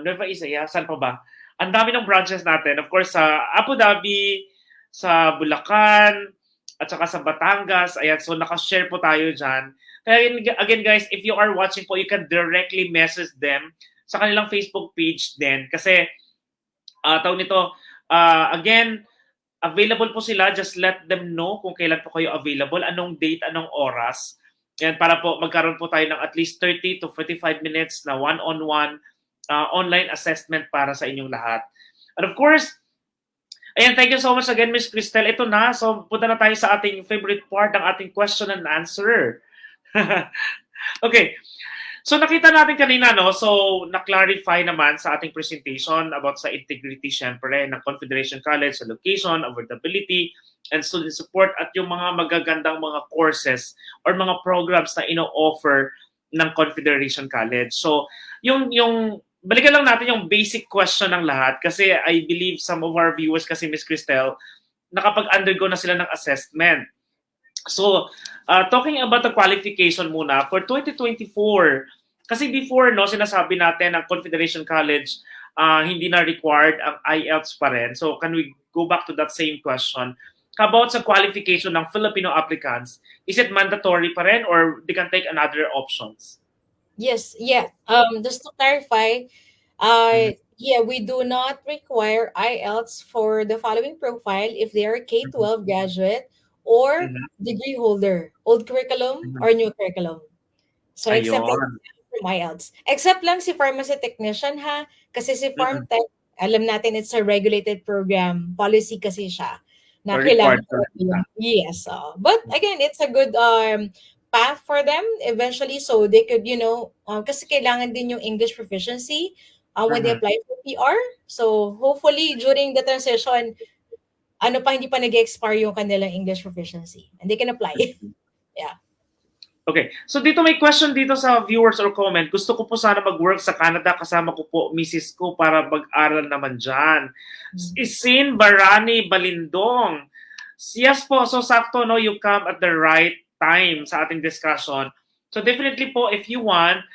Nueva Ecija, saan pa ba? Ang dami ng branches natin. Of course, sa Abu Dhabi, sa Bulacan, at saka sa Batangas. Ayan, so naka-share po tayo dyan. Kaya again, guys, if you are watching po, you can directly message them sa kanilang Facebook page din. Kasi, tawag nito, again, available po sila. Just let them know kung kailan po kayo available, anong date, anong oras. Yan, para po magkaroon po tayo ng at least 30 to 45 minutes na one-on-one online assessment para sa inyong lahat. And of course, ayan, thank you so much again, Miss Cristel. Ito na, so punta na tayo sa ating favorite part ng ating question and answer. Okay. So nakita natin kanina, no? So na-clarify naman sa ating presentation about sa integrity syempre ng Confederation College, sa location, affordability, and student support at yung mga magagandang mga courses or mga programs na ino-offer ng Confederation College. So yung balikan lang natin yung basic question ng lahat kasi I believe some of our viewers kasi Miss Cristel nakapag-undergo na sila ng assessment. So, talking about the qualification muna, for 2024, kasi before, no, sinasabi natin ang Confederation College, hindi na required ang IELTS pa rin. So, can we go back to that same question? About sa qualification ng Filipino applicants, is it mandatory pa rin or they can take another options? Yes, yeah. Just to clarify, yeah, we do not require IELTS for the following profile if they are K-12 graduate or Mhm. degree holder, old curriculum Mhm. or new curriculum. So except Ayun. from IELTS. Except lang si pharmacy technician ha, kasi si Mhm. PharmTech, alam natin it's a regulated program, policy kasi siya na So, kailangan required talaga talaga. yun. Yes. But again, it's a good path for them eventually so they could, kasi kailangan din yung English proficiency when they Mhm. apply for PR. So hopefully during the transition, hindi pa nag-expire yung kanilang English proficiency and they can apply. Yeah. Okay. So dito may question dito sa viewers or comment. Gusto ko po sana mag-work sa Canada kasama ko po misis ko para mag-aral naman dyan. Isin Barani Balindong. Yes po. So sakto, no, you come at the right time sa ating discussion. So definitely po, if you want,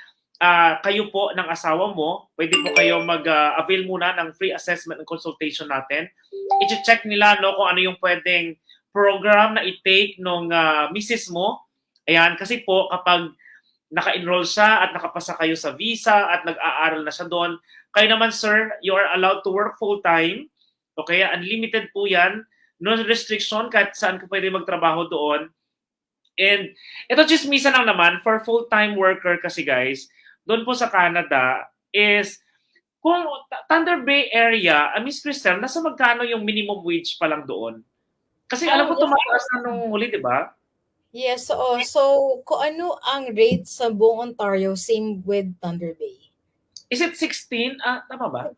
kayo po ng asawa mo, pwede po kayo mag-avail muna ng free assessment and consultation natin. I-check nila, no, kung ano yung pwedeng program na i-take nung misis mo. Ayan, kasi po kapag naka-enroll siya at nakapasa kayo sa visa at nag-aaral na siya doon, kayo naman sir, you are allowed to work full-time. Okay, unlimited po yan. No restriction kahit saan ka pwede magtrabaho doon. And ito chismisa lang naman, for full-time worker kasi guys, doon po sa Canada is kung Thunder Bay area, Miss Cristel, nasa magkano yung minimum wage pa lang doon? Kasi alam ko Yeah. tumataas na nung huli, di ba? Yes, oo. So, kung ano ang rate sa buong Ontario, same with Thunder Bay. Is it 16? Tama ba?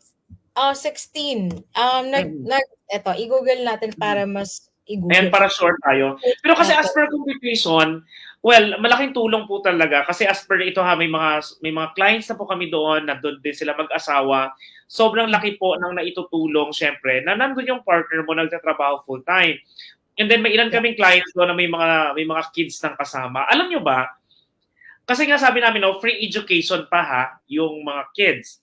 16. Mhm. Eto, i-google natin para mas Ayan, i-google. para sure tayo. Pero kasi as per computation, well, malaking tulong po talaga kasi as per ito ha, may mga clients na po kami doon, na doon din sila mag-asawa. Sobrang laki po ng naitutulong syempre na nandun yung partner mo nagtatrabaho full time. And then may ilan kaming clients doon na may mga kids nang kasama. Alam nyo ba? Kasi nga sabi namin, no, free education pa ha, yung mga kids.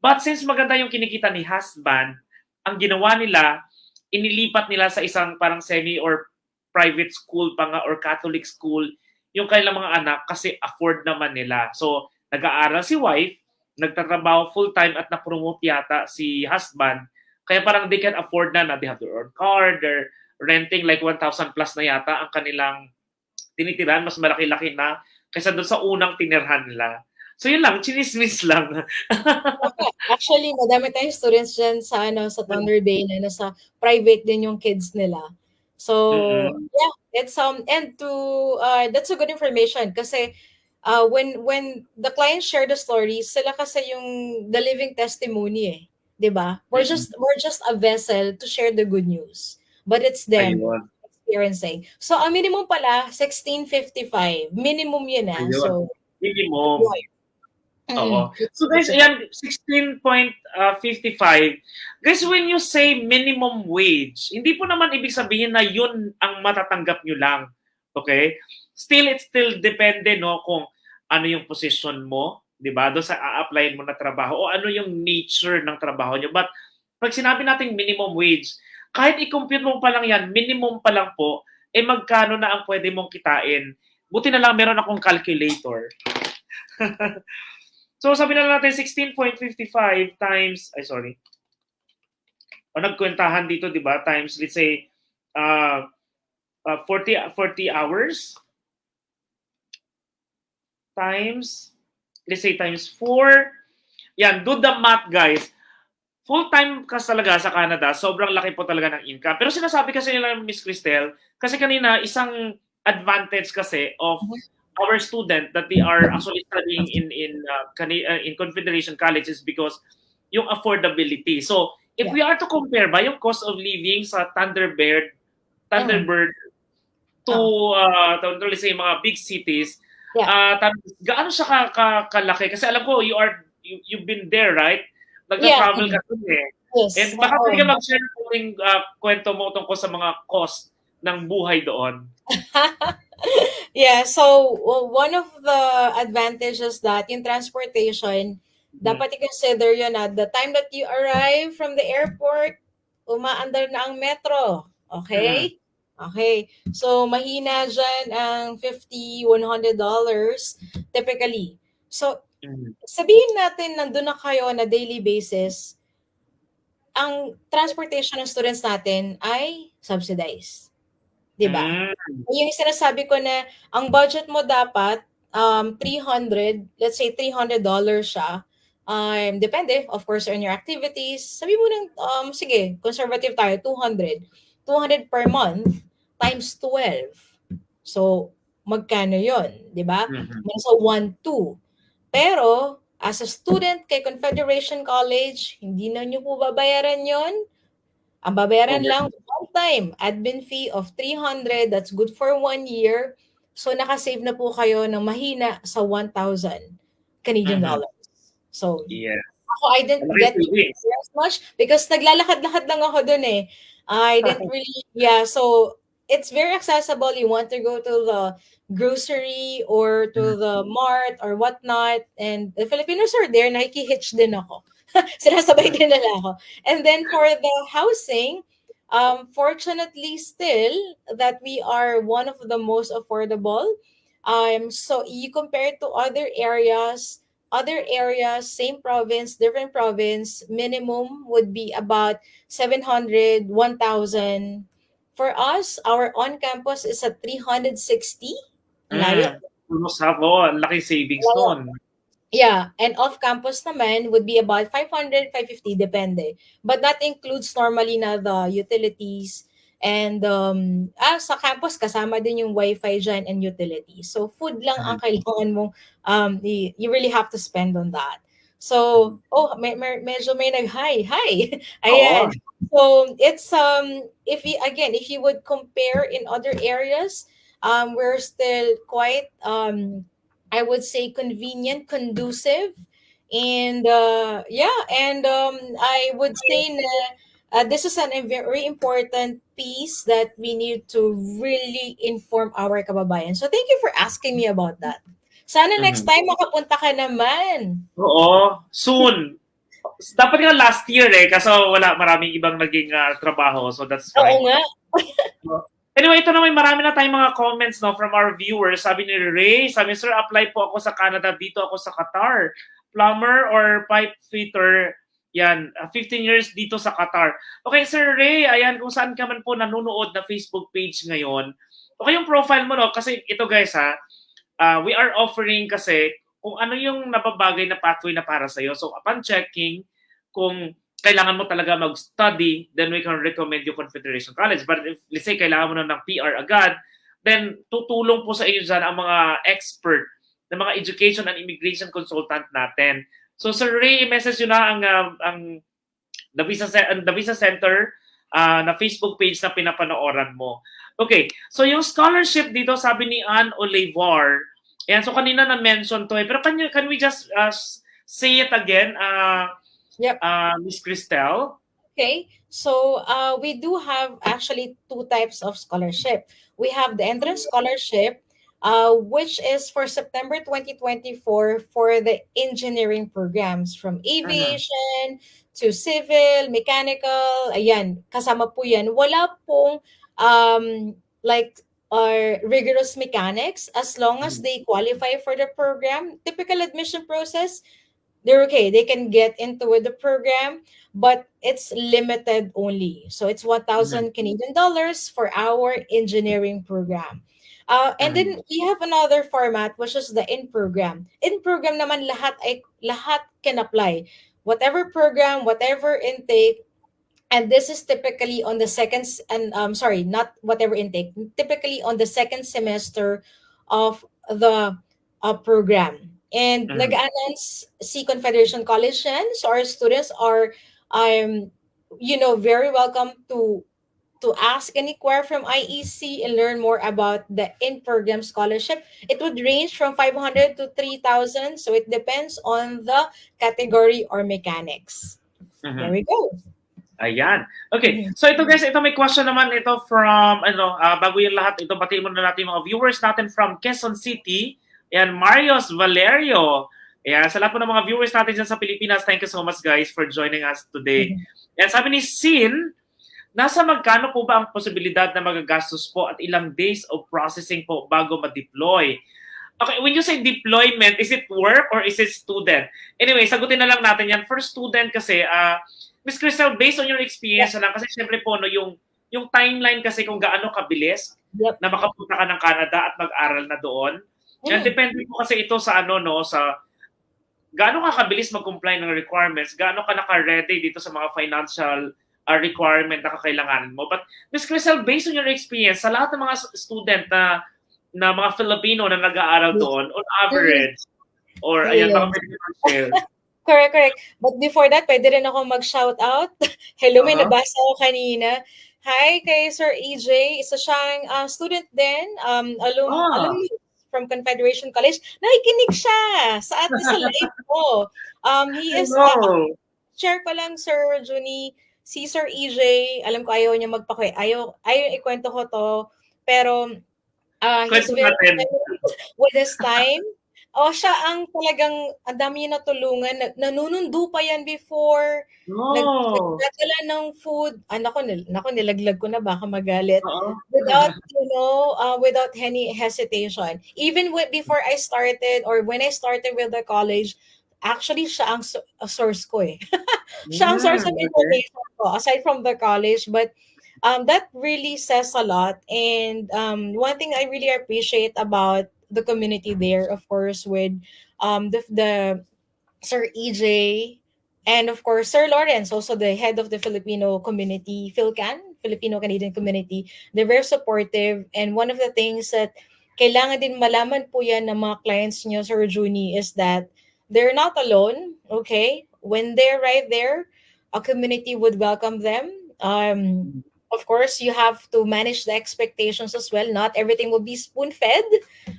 But since maganda yung kinikita ni husband, ang ginawa nila, inilipat nila sa isang parang semi or private school pa nga or Catholic school yung kanilang mga anak kasi afford naman nila. So, nag-aaral si wife, nagtatrabaho full-time at na-promote yata si husband. Kaya parang they can afford na they have their own car, they're renting like 1,000 plus na yata ang kanilang tinitirahan, mas malaki-laki na kaysa doon sa unang tinirhan nila. So yun lang, chinismis lang. Actually, madami tayong students dyan sa Thunder Bay na nasa private din yung kids nila. So, Mm-mm. yeah, it's and to that's a good information kasi when the clients share the stories, sila kasi yung the living testimony 'di ba? We're just a vessel to share the good news. But it's them Ayun. experiencing. So, ang minimum pala 1655. Minimum 'yun Ayun. So, Minimum. Oo. So guys, 1655. ayan, 16.55. Guys, when you say minimum wage, hindi po naman ibig sabihin na yun ang matatanggap nyo lang. Okay? Still, it still depende, no, kung ano yung position mo, di ba? Doon sa a-applyin mo na trabaho o ano yung nature ng trabaho nyo. But pag sinabi natin minimum wage, kahit i-compute mo pa lang yan, minimum pa lang po, magkano na ang pwede mong kitain. Buti na lang meron akong calculator. So, sabi na natin 16.55 times, o nagkwentahan dito, di ba? Times, let's say, 40 hours. Times, let's say, times 4. Yan, do the math, guys. Full-time ka talaga sa Canada, sobrang laki po talaga ng income. Pero sinasabi kasi nila, Miss Cristel, kasi kanina, isang advantage kasi of our student that they are actually studying in Confederation College is because yung affordability. So, if Yeah. we are to compare ba yung cost of living sa Thunderbird to Oh, let's say mga big cities, yeah. gaano siya kalaki? Kasi alam ko you've been there, right? Yeah. Nagta-travel ka dun eh. Yes. And baka pwede ka mag-share po yung kwento mo tungkol sa mga cost ng buhay doon. Yeah, so one of the advantages that in transportation, dapat i-consider yun at the time that you arrive from the airport, umaandar na ang metro. Okay? Okay. So, mahina dyan ang $50, $100 typically. So, sabihin natin nandun na kayo on a daily basis, ang transportation ng students natin ay subsidized. Diba? Yung sinasabi ko na ang budget mo dapat 300, let's say $300 siya. Depende, of course, on your activities. Sabi mo ng, sige, conservative tayo, 200. 200 per month times 12. So, magkano yon, di ba? So, 1,2. Pero, as a student kay Confederation College, hindi na nyo po babayaran yon. Ang babayaran lang one-time admin fee of 300, that's good for 1 year. So nakasave na po kayo ng mahina sa 1,000 Canadian dollars. So ako, I didn't get to as much because naglalakad-lakad lang ako dun eh. I didn't really, so it's very accessible. You want to go to the grocery or to the mart or whatnot, and the Filipinos are there, nakiki-hitch din ako. Sinasabay din nila ako. And then for the housing, fortunately still that we are one of the most affordable. So you compare to other areas, same province, different province, minimum would be about 700, 1,000. For us, our on-campus is at 360. Layo. Laki savings nun. Yeah, and off-campus naman would be about 500, 550, depende. But that includes normally na the utilities and sa campus kasama din yung wifi dyan and utilities. So food lang ang kailangan mong you really have to spend on that. So medyo may nag-hi. Ayan. So it's if you would compare in other areas, we're still quite I would say convenient, conducive, and I would say this is a very important piece that we need to really inform our kababayan. So thank you for asking me about that. Sana next time makapunta ka naman. Oo, soon. Dapat nga last year kasi maraming ibang naging trabaho, so that's fine. Oo nga. Anyway, ito na marami na tayong mga comments from our viewers. Sabi ni Ray, sir, apply po ako sa Canada, dito ako sa Qatar. Plumber or pipe fitter, yan, 15 years dito sa Qatar. Okay, Sir Ray, ayan, kung saan ka man po nanonood na Facebook page ngayon, okay yung profile mo, no? Kasi ito guys, we are offering kasi kung ano yung nababagay na pathway na para sa'yo. So, upon checking, kung kailangan mo talaga mag-study, then we can recommend you Confederation College. But if, let's say, kailangan mo na ng PR agad, then tutulong po sa iyo dyan ang mga expert na mga education and immigration consultant natin. So, Sir Ray, message yun na ang The Visa Center na Facebook page na pinapanooran mo. Okay, so yung scholarship dito, sabi ni Ann Olivar, ayan, so kanina na-mention to pero can we just say it again? Miss Cristel? Okay, so we do have actually two types of scholarship. We have the entrance scholarship, which is for September 2024 for the engineering programs from aviation to civil, mechanical, ayan, kasama po yan. Wala pong rigorous mechanics as long as they qualify for the program. Typical admission process, they're okay. They can get into the program, but it's limited only. So it's 1,000 Canadian dollars for our engineering program. And then we have another format, which is the in-program. In-program naman lahat can apply. Whatever program, whatever intake, and this is typically on the not whatever intake, typically on the second semester of the program. And Mhm. nag-announce si Confederation College yan. So our students are, um, very welcome to ask and inquire from IEC and learn more about the in-program scholarship. It would range from 500 to 3,000. So it depends on the category or mechanics. There Mhm. we go. Ayan. Okay. Mhm. So ito guys, ito may question naman ito from bago yung lahat ito batiin muna natin yung mga viewers natin from Quezon City. Ayan, Marios Valerio. Ayan, sa lahat po ng mga viewers natin dyan sa Pilipinas, thank you so much guys for joining us today. Mhm. Ayan, sabi ni Sin, nasa magkano po ba ang posibilidad na magagastos po at ilang days of processing po bago ma-deploy? Okay, when you say deployment, is it work or is it student? Anyway, sagutin na lang natin yan. For student kasi, Miss Crystal, based on your experience na lang, kasi syempre po, no, yung timeline kasi kung gaano kabilis Yep. na makapunta ka ng Canada at mag-aral na doon. Yan, Mhm. depende po kasi ito sa ano, no, sa gaano ka kabilis mag-comply ng requirements, gaano ka naka-ready dito sa mga financial requirement na kakailanganin mo. But Miss Crystal, based on your experience, sa lahat ng mga student na mga Filipino na nag-aaral Yeah. doon, on Mhm. average, or ayan, baka Yes. pwede mo share. Correct, correct. But before that, pwede rin ako mag-shout out. Hello, may Uh-huh. nabasa ako kanina. Hi kay Sir EJ. Isa siyang student din, Ah, alumni from Confederation College. Nakikinig siya sa live ko. He is, hello. share ko lang, Sir Juni, si Sir EJ, alam ko ayaw niya ayaw ikwento ko to, pero he's Kwento very natin. with his time. Siya ang talagang ang dami niya natulungan. Nanunundo pa yan before. No. Nagdadala ng food. Nako, nilaglag ko na, baka magalit. Oo. Without, without any hesitation. Even before I started or when I started with the college, actually, siya ang source ko eh. Siya ang source of Okay. information ko, aside from the college. But that really says a lot. And one thing I really appreciate about the community there, of course, with the Sir EJ and of course Sir Lawrence, also the head of the Filipino community, Filipino Canadian community. They're very supportive, and one of the things that kailangan din malaman po yan ng mga clients nyo, Sir Juni, is that they're not alone, okay? When they're right there, a community would welcome them. Of course, you have to manage the expectations as well. Not everything will be spoon-fed,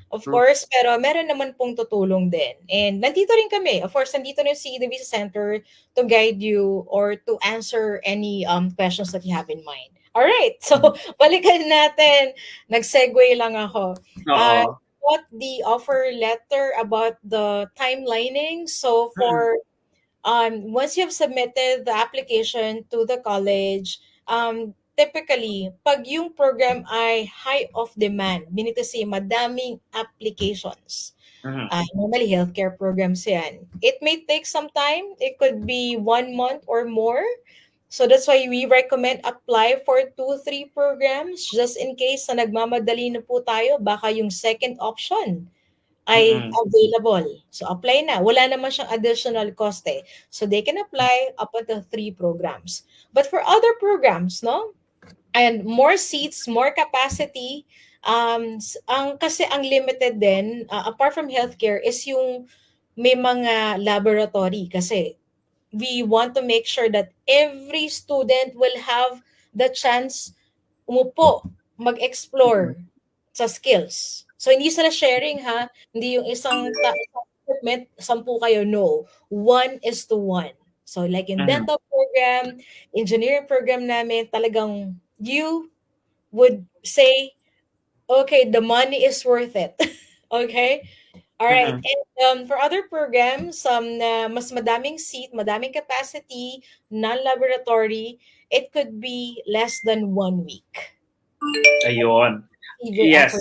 of True. course, pero meron naman pong tutulong din. And nandito rin kami. Of course, nandito rin si TVC Center to guide you or to answer any questions that you have in mind. All right, so balikan natin. Nag-segue lang ako. Oo. Got the offer letter about the timelining. So Mm. for once you've submitted the application to the college, typically, pag yung program ay high of demand, meaning to say, madaming applications, Mhm. normally healthcare programs yan, it may take some time. It could be 1 month or more. So that's why we recommend apply for 2, 3 programs just in case na nagmamadali na po tayo, baka yung second option ay Mm-mm. available. So apply na. Wala naman siyang additional cost eh. So they can apply up until 3 programs. But for other programs, no? And more seats, more capacity, kasi ang limited din, apart from healthcare, is yung may mga laboratory kasi we want to make sure that every student will have the chance umupo, mag-explore sa skills. So, hindi sila sharing ha. Hindi yung isang equipment, 10 kayo. No. 1:1. So, like in Mhm. dental program, engineering program namin, talagang you would say, okay, the money is worth it. Okay? All right. Mhm. And for other programs, na mas madaming seat, madaming capacity, non-laboratory, it could be less than 1 week. Ayun. Either offer. Yes.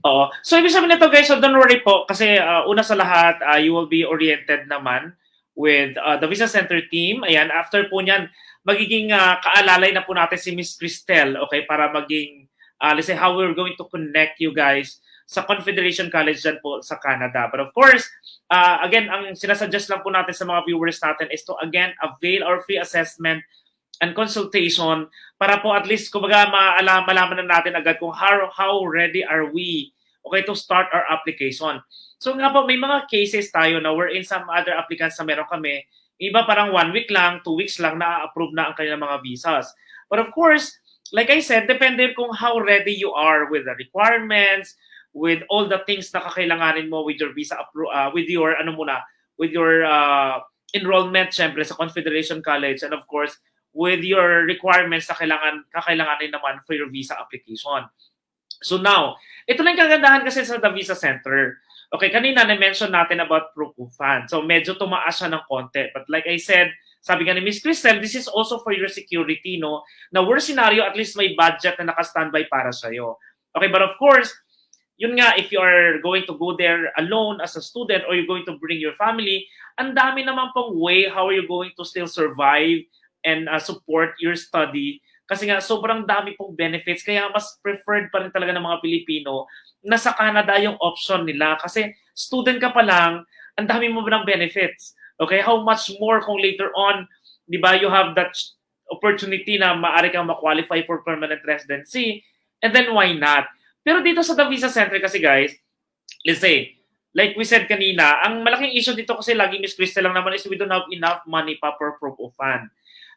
Oo. So, ibig sabihin nito guys, so don't worry po kasi una sa lahat, you will be oriented naman with the Visa Center team. Ayan, after po niyan, magiging kaalalay na po natin si Miss Cristel, okay, para maging, let's say, how we're going to connect you guys sa Confederation College dyan po sa Canada. But of course, again, ang sinasuggest lang po natin sa mga viewers natin is to, again, avail our free assessment and consultation para po at least kumbaga malaman na natin agad kung how ready are we okay, to start our application. So nga po, may mga cases tayo na wherein some other applicants na meron kami, iba parang 1 week lang, 2 weeks lang, na-approve na ang kanilang mga visas. But of course, like I said, depende kung how ready you are with the requirements, with all the things na kakailanganin mo with your visa, with your, with your enrollment, syempre, sa Confederation College, and of course, with your requirements na kakailanganin naman for your visa application. So now, ito lang yung kagandahan kasi sa the Visa Center. Okay, kanina na-mention natin about proof of fund. So medyo tumaas siya ng konti. But like I said, sabi nga ni Miss Cristel, this is also for your security, no? Na worst scenario, at least may budget na naka-standby para sa'yo. Okay, but of course, yun nga, if you are going to go there alone as a student or you're going to bring your family, ang dami naman pong way how are you going to still survive and support your study. Kasi nga, sobrang dami pong benefits. Kaya mas preferred pa rin talaga ng mga Pilipino na sa Canada yung option nila. Kasi student ka pa lang, ang dami mo ng benefits. Okay? How much more kung later on, di ba, you have that opportunity na maaari kang ma-qualify for permanent residency. And then why not? Pero dito sa The Visa Center kasi guys, let's say, like we said kanina, ang malaking issue dito kasi lagi Miss Crystal lang naman is we don't have enough money pa for proof of fund.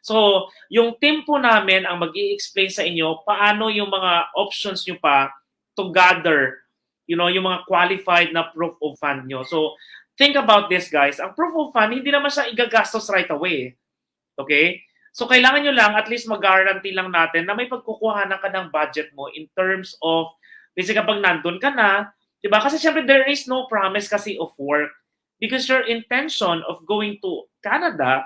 So, yung team po namin ang mag-i-explain sa inyo paano yung mga options nyo pa to gather, you know, yung mga qualified na proof of fund nyo. So, think about this, guys. Ang proof of fund, hindi naman siya igagastos right away. Okay? So, kailangan nyo lang, at least mag-guarantee lang natin na may pagkukuhanan ka ng budget mo in terms of, kasi kapag nandun ka na, diba? Kasi syempre, there is no promise kasi of work because your intention of going to Canada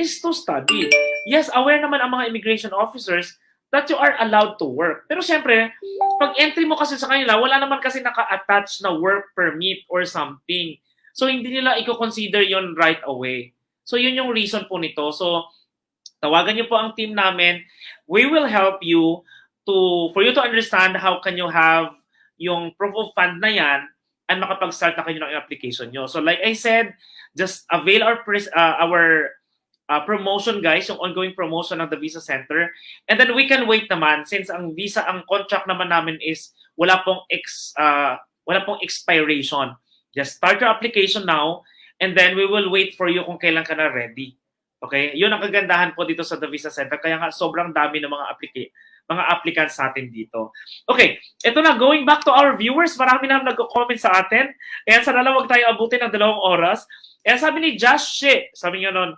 is to study. Yes, aware naman ang mga immigration officers that you are allowed to work. Pero syempre, pag entry mo kasi sa kanila, wala naman kasi naka-attach na work permit or something. So, hindi nila i-consider yon right away. So, yun yung reason po nito. So, tawagan niyo po ang team namin. We will help you for you to understand how can you have yung proof of fund na yan and makapag-start na kayo ng application nyo. So, like I said, just avail our promotion, guys, yung ongoing promotion ng the Visa Center. And then we can wait naman since ang contract naman namin is wala pong expiration. Just start your application now and then we will wait for you kung kailan ka na ready. Okay? Yun ang kagandahan po dito sa the Visa Center. Kaya nga sobrang dami ng mga applicants natin dito. Okay, ito na, going back to our viewers, marami na nag-comment sa atin. Kaya sana lang wag tayo abutin ng 2 oras. Kaya sabi ni Josh Shea, sabi niya nun,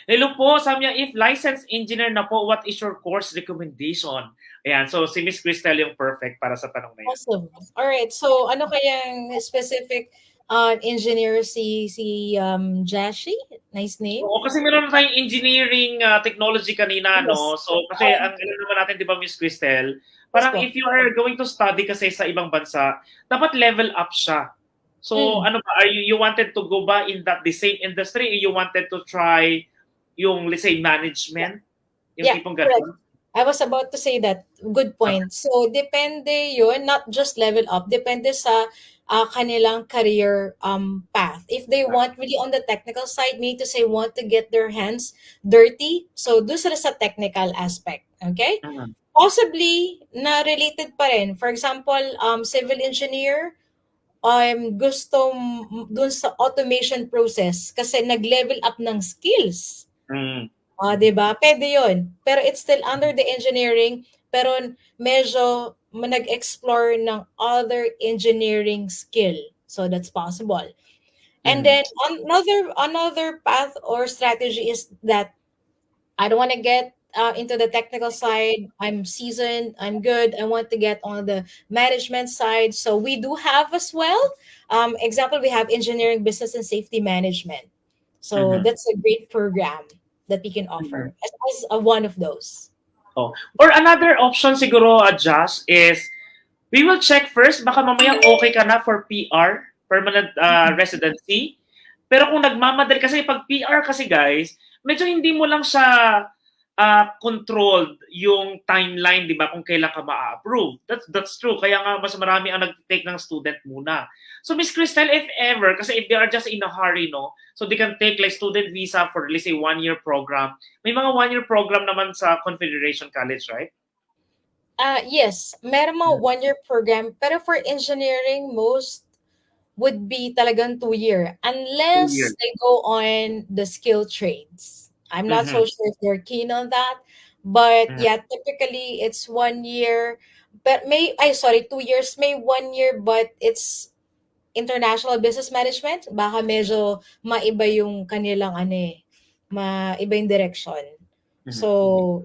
hello po, sabi niya, if licensed engineer na po, what is your course recommendation? Ayan, so si Miss Cristel yung perfect para sa tanong na yun. Awesome. Alright, so ano kayang specific engineer si Jashi? Nice name. Oo, kasi meron na tayong engineering technology kanina, yes. No? So, kasi ang alam naman natin, di ba, Miss Cristel, parang if you are going to study kasi sa ibang bansa, dapat level up siya. So, ano ba, you wanted to go ba in the same industry or you wanted to try yung, let's say, management? Yung tipong ganun? I was about to say that. Good point. So, depende yun, not just level up, depende sa kanilang career path. If they want really on the technical side, meaning to say want to get their hands dirty, so doon sila sa technical aspect. Okay? Possibly, na related pa rin. For example, civil engineer, gusto dun sa automation process kasi nag-level up ng skills. Diba? Pwede yun. Pero it's still under the engineering, pero medyo nag-explore ng other engineering skill. So that's possible. And then another path or strategy is that I don't want to get into the technical side. I'm seasoned. I'm good. I want to get on the management side. So we do have as well. Example, we have engineering, business, and safety management. So that's a great program that we can offer as one of those. Oh. Or another option siguro, Josh, is we will check first. Baka mamaya okay ka na for PR, permanent residency. Pero kung nagmamadali, kasi pag PR kasi guys, medyo hindi mo lang siya controlled yung timeline, di ba, kung kailan ka ma-approve. That's true. Kaya nga mas marami ang nag-take ng student muna. So Miss Cristel, if ever, kasi if they are just in a hurry, no, so they can take like student visa for, let's say, 1-year program. May mga 1-year program naman sa Confederation College, right? Yes, meron mga one-year program, pero for engineering, most would be talagang 2 year Two unless years. they go on the skill trades. I'm not Mhm. so sure if they're keen on that, but Mhm. yeah, typically it's 1 year. But sorry, 2 years, may 1 year, but it's international business management. Baka medyo maiba yung kanilang maiba yung direction. Mhm. So,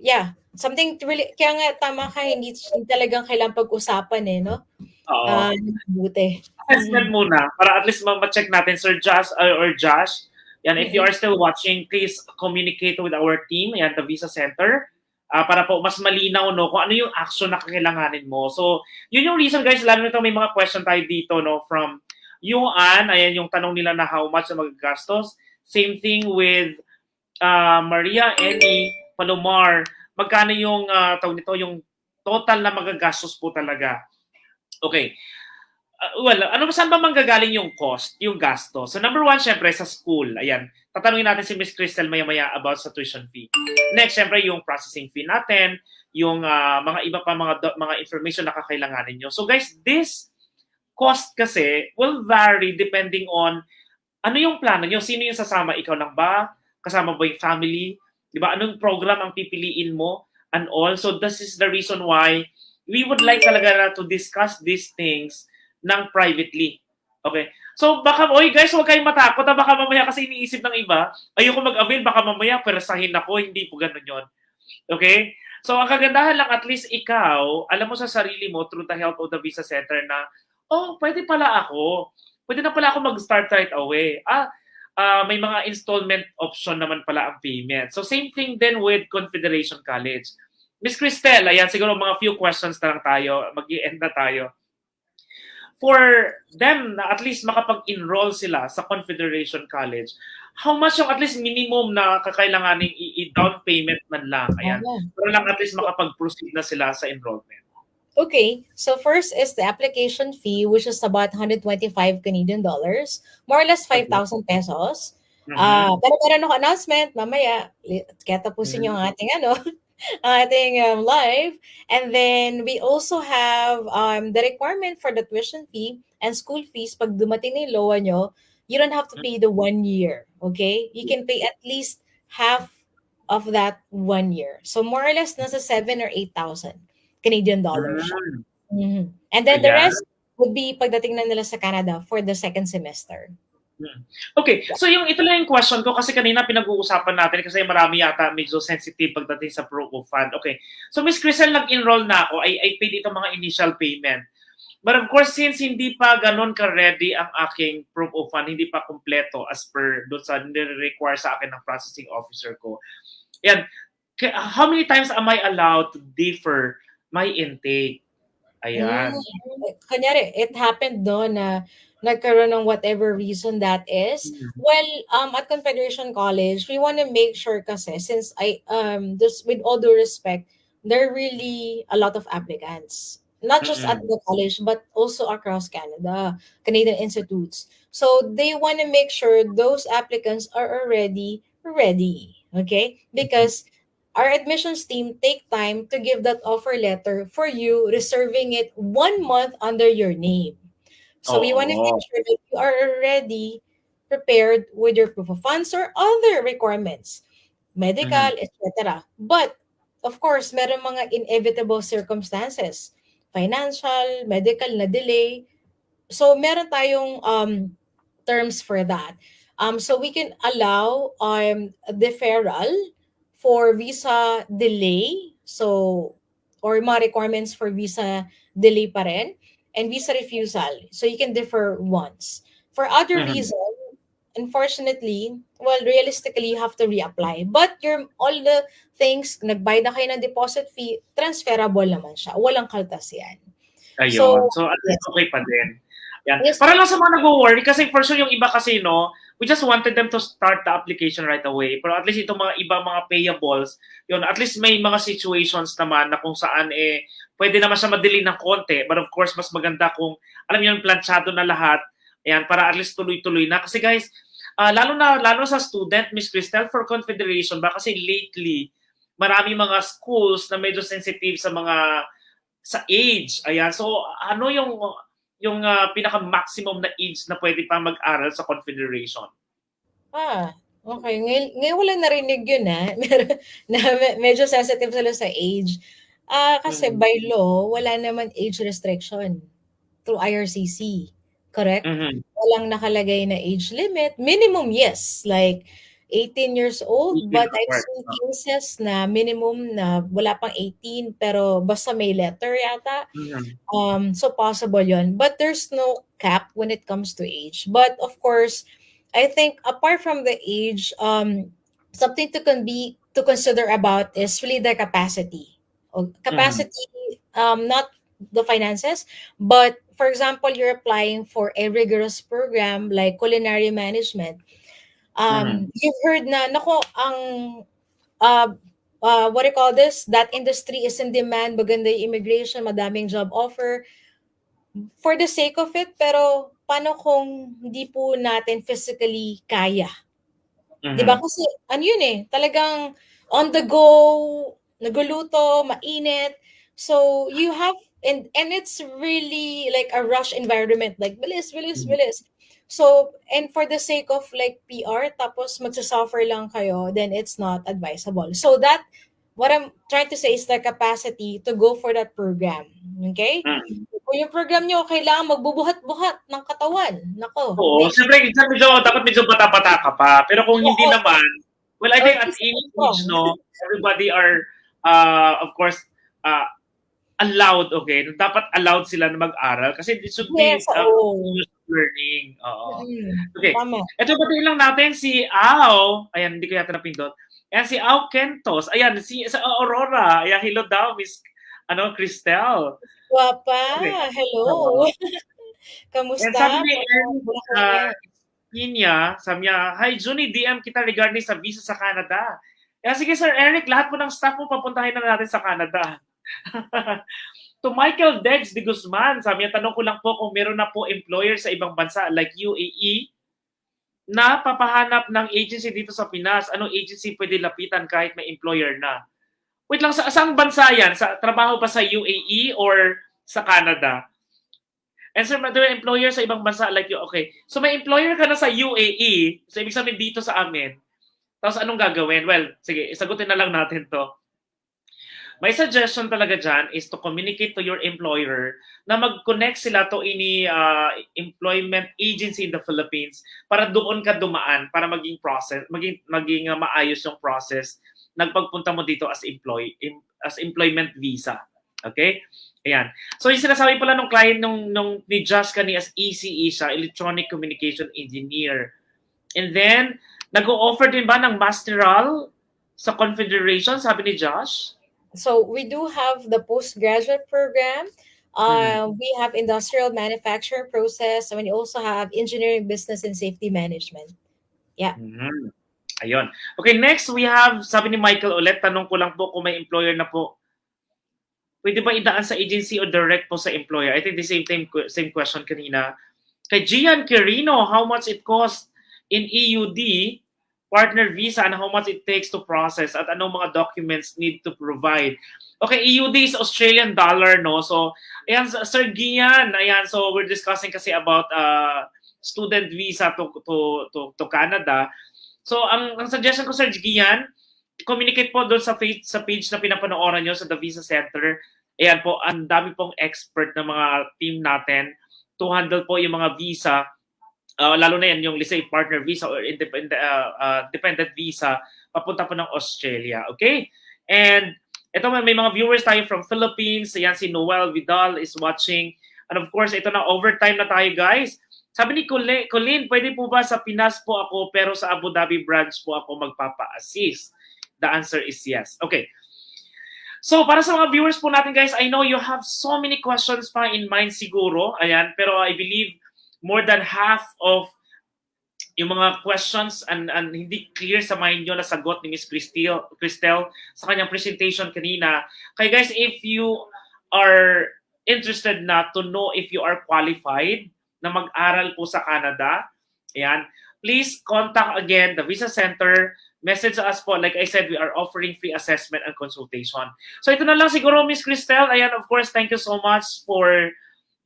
yeah, something to really, kaya nga tama ka, hindi talagang kailangang pag-usapan no? Oo. Buti. Assessment muna para at least ma-check natin, Sir Josh or Josh. Yan, if you Mm-mm. are still watching, please communicate with our team, yan, the Visa Center, para po mas malinaw, no, kung ano yung action na kakailanganin mo. So, yun yung reason, guys, lalo nito may mga question tayo dito, no, from Yuan, ayan yung tanong nila na how much na magagastos. Same thing with Maria Eni Palomar, magkano yung tawag nito, yung total na magagastos po talaga. Okay. Well, ano saan ba manggagaling yung cost, yung gasto? So number one, syempre sa school. Ayan. Tatanungin natin si Miss Crystal maya-maya about sa tuition fee. Next, syempre yung processing fee natin, yung mga iba pa mga information na kakailanganin nyo. So guys, this cost kasi will vary depending on ano yung plano nyo. Sino yung sasama? Ikaw lang ba? Kasama ba yung family? Di ba? Anong program ang pipiliin mo? And all. So this is the reason why we would like talaga na to discuss these things ng privately. Okay? So baka, oy guys, huwag kayong matakot. Baka mamaya kasi iniisip ng iba, ayoko mag-avail, baka mamaya perasahin ako. Hindi po ganun yon. Okay? So ang kagandahan lang, at least ikaw, alam mo sa sarili mo through the help of the Visa Center na, oh, pwede pala ako. Pwede na pala ako mag-start right away. May mga installment option naman pala ang payment. So same thing din with Confederation College. Miss Cristel, ayan, siguro mga few questions na lang tayo. Mag-i-end na tayo. For them na at least makapag-enroll sila sa Confederation College, how much yung at least minimum na kakailanganing i-down payment man lang? Ayan. Oh. Para lang at least makapag-proceed na sila sa enrollment. Okay, so first is the application fee, which is about 125 Canadian dollars, more or less 5,000 pesos. Mhm. Pero meron ako announcement mamaya, kaya tapusin yung ating ating live. And then we also have the requirement for the tuition fee and school fees. Pag dumating na yung LOA nyo, you don't have to pay the 1 year, okay? You can pay at least half of that 1 year. So more or less, nasa 7 or 8,000 Canadian dollars siya. Mm. Mhm. And then the Ayan. rest would be pagdating na nila sa Canada for the second semester. Okay, so ito lang yung question ko kasi kanina pinag-uusapan natin kasi marami yata medyo sensitive pagdating sa proof of fund. Okay, so Miss Crisel, nag-enroll na ako. I paid ito mga initial payment. But of course, since hindi pa ganun ka-ready ang aking proof of fund, hindi pa kompleto as per doon sa nire-require sa akin ng processing officer ko. Yan, how many times am I allowed to defer my intake? Ayan. Kunyari, it happened na nagkaroon ng whatever reason that is. Well, at Confederation College, we want to make sure kasi since just with all due respect, there are really a lot of applicants. Not just at the college, but also across Canada, Canadian institutes. So they want to make sure those applicants are already ready. Okay? Because our admissions team take time to give that offer letter for you, reserving it 1 month under your name. So we want to make Oo. sure that you are already prepared with your proof of funds or other requirements, medical, etc. But of course, meron mga inevitable circumstances, financial, medical na delay. So meron tayong terms for that. So we can allow a deferral for visa delay. So, or mga requirements for visa delay pa rin, and visa refusal. So you can defer once. For other reason, unfortunately, well, realistically, you have to reapply. But all the things, nagbayad na kayo ng deposit fee, transferable naman siya. Walang kaltas yan. Ayun. So, So, at least yes. okay pa din. Yan. Yes. Para lang sa mga nag-worry, kasi for sure yung iba kasi, no, we just wanted them to start the application right away. Pero at least itong mga ibang mga payables, yun, at least may mga situations naman na kung saan pwede naman siya madali ng konti. But of course, mas maganda kung, alam yun, planchado na lahat. Ayan, para at least tuloy-tuloy na. Kasi guys, lalo sa student, Miss Cristel, for Confederation ba? Kasi lately, marami mga schools na medyo sensitive sa mga sa age. Ayan. So, ano yung pinaka-maximum na age na pwede pa mag-aral sa Confederation? Okay. Ngayon ko lang narinig yun, Meron na medyo sensitive sila sa age. Kasi Mhm. by law, wala naman age restriction through IRCC, correct? Mhm. Walang nakalagay na age limit. Minimum, yes, like 18 years old, 18 but I've required. seen cases na minimum na wala pang 18 pero basta may letter yata. Mhm. So possible yun. But there's no cap when it comes to age. But of course, I think apart from the age, something to consider about is really the capacity. Mhm. Capacity, not the finances, but for example, you're applying for a rigorous program like culinary management. Mhm. You've heard na, nako, uh, what do you call this? That industry is in demand, maganda yung immigration, madaming job offer for the sake of it, pero paano kung hindi po natin physically kaya? 'Di ba Mhm. kasi ano yun, talagang on the go, nagluluto, mainit. So you have and it's really like a rush environment, like bilis, bilis, Mhm. bilis. So, and for the sake of like PR, tapos magsasuffer lang kayo, then it's not advisable. So that, what I'm trying to say is the capacity to go for that program. Okay? Mhm. Kung yung program nyo, kailangan magbubuhat-buhat ng katawan. Nako, Oo, may siyempre minsan dapat medyo bata-bata ka pa. Pero kung hindi oo, naman, well, I or think at please any age, strong. no, everybody are, of course, uh, allowed, okay? Dapat allowed sila na mag-aral kasi it should Yes, be oo. continuous learning. Oo. Okay. Tama. Ito, batiin lang natin si Au. Ayan, hindi ko yata napindot. Ayan, si Au Kentos. Ayan, si sa Aurora. Ayan, hello daw, Miss Cristel. Guwapa, Okay. hello. And Kamusta sabi ni mga Eric Bulacaneer? Pinya, sabi niya, "Hi Junie, DM kita regarding sa visa sa Canada." Kaya sige Sir Eric, lahat po ng staff mo papuntahin na natin sa Canada. To Michael Dex de Guzman, sabi niya, tanong ko lang po kung meron na po employer sa ibang bansa like UAE na papahanap ng agency dito sa Pinas. Anong agency pwede lapitan kahit may employer na? Wait lang, sa saang bansa yan? Sa trabaho ba sa UAE or sa Canada? And sir, may employer sa ibang bansa like you. Okay. So may employer ka na sa UAE, so ibig sabihin dito sa amin. Tapos anong gagawin? Well, sige, isagutin na lang natin to. My suggestion talaga dyan is to communicate to your employer na mag-connect sila to any employment agency in the Philippines para doon ka dumaan para maging process, maging maayos yung process nagpagpunta mo dito as employment visa. Okay? Ayan. So yung sinasabi pala nung client nung ni Josh kani as ECE siya, Electronic Communication Engineer. And then nag-o-offer din ba ng masteral sa Confederation, sabi ni Josh? So we do have the postgraduate program. Mhm. We have industrial manufacturing process, and we also have engineering, business, and safety management. Yeah. Mhm. Ayun. Okay, next we have, sabi ni Michael ulit, tanong ko lang po kung may employer na po. Pwede ba idaan sa agency o direct po sa employer? I think the same question kanina. Kay Gian Quirino, how much it cost in EUD, partner visa, and how much it takes to process at anong mga documents need to provide. Okay, EUD is Australian dollar, no? So, ayan, Sir Gian, ayan, so we're discussing kasi about student visa to Canada. So, ang suggestion ko, Sir Gian, communicate po doon sa page na pinapanooran nyo sa The Visa Center. Ayan po, ang dami pong expert na mga team natin to handle po yung mga visa, lalo na yan yung let's say partner visa or dependent visa, papunta po ng Australia. Okay? And ito may mga viewers tayo from Philippines. Ayan, si Noel Vidal is watching. And of course, ito na, overtime na tayo, guys. Sabi ni Colleen, pwede po ba sa Pinas po ako pero sa Abu Dhabi branch po ako magpapa-assist? The answer is yes. Okay. So, para sa mga viewers po natin, guys, I know you have so many questions pa in mind siguro. Ayan, pero I believe more than half of yung mga questions and hindi clear sa mind nyo na sagot ni Miss Cristel sa kanyang presentation kanina. Kaya guys, if you are interested na to know if you are qualified na mag-aral po sa Canada, ayan, please contact again the Visa Center. Message us po. Like I said, we are offering free assessment and consultation. So ito na lang siguro, Miss Cristel. Ayan, of course, thank you so much for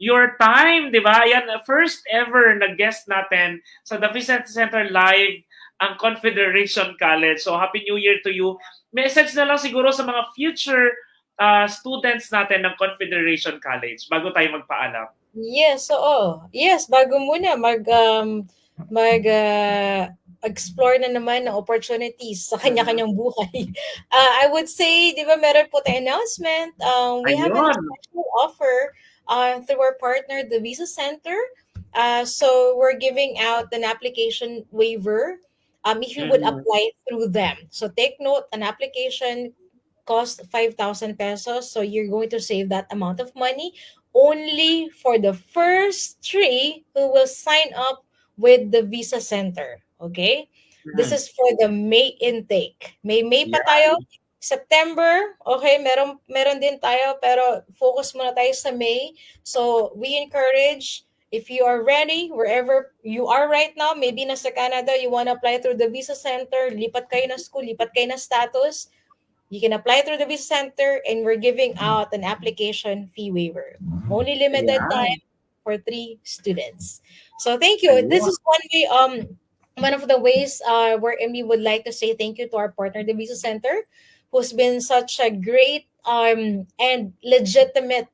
your time, di ba? Ayan, first ever na guest natin sa the Visa Center Live ang Confederation College. So Happy New Year to you. Message na lang siguro sa mga future students natin ng Confederation College bago tayo magpaalam. Yes, oo. Yes, bago muna explore na naman ng opportunities sa kanya-kanyang buhay. I would say, di ba, meron po tayong announcement. We have a Ayun. special offer through our partner, the Visa Center. So we're giving out an application waiver if you would apply through them. So take note, an application cost 5,000 pesos. So you're going to save that amount of money only for the first 3 who will sign up with the Visa Center. Okay? This is for the May intake. May pa tayo. September, okay, meron din tayo, pero focus muna tayo sa May. So we encourage, if you are ready, wherever you are right now, maybe nasa Canada, you want to apply through the Visa Center, lipat kayo na school, lipat kayo na status, you can apply through the Visa Center, and we're giving out an application fee waiver. Only limited time for 3 students. So thank you. This is one way, one of the ways wherein we would like to say thank you to our partner, the Visa Center, who's been such a great and legitimate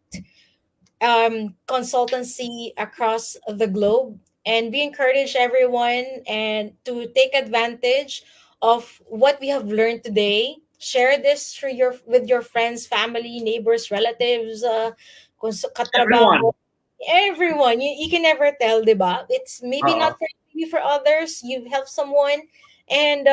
consultancy across the globe. And we encourage everyone and to take advantage of what we have learned today. Share this with your friends, family, neighbors, relatives, katrabaho. Everyone. You can never tell, diba? It's maybe not for you, for others. You help someone, and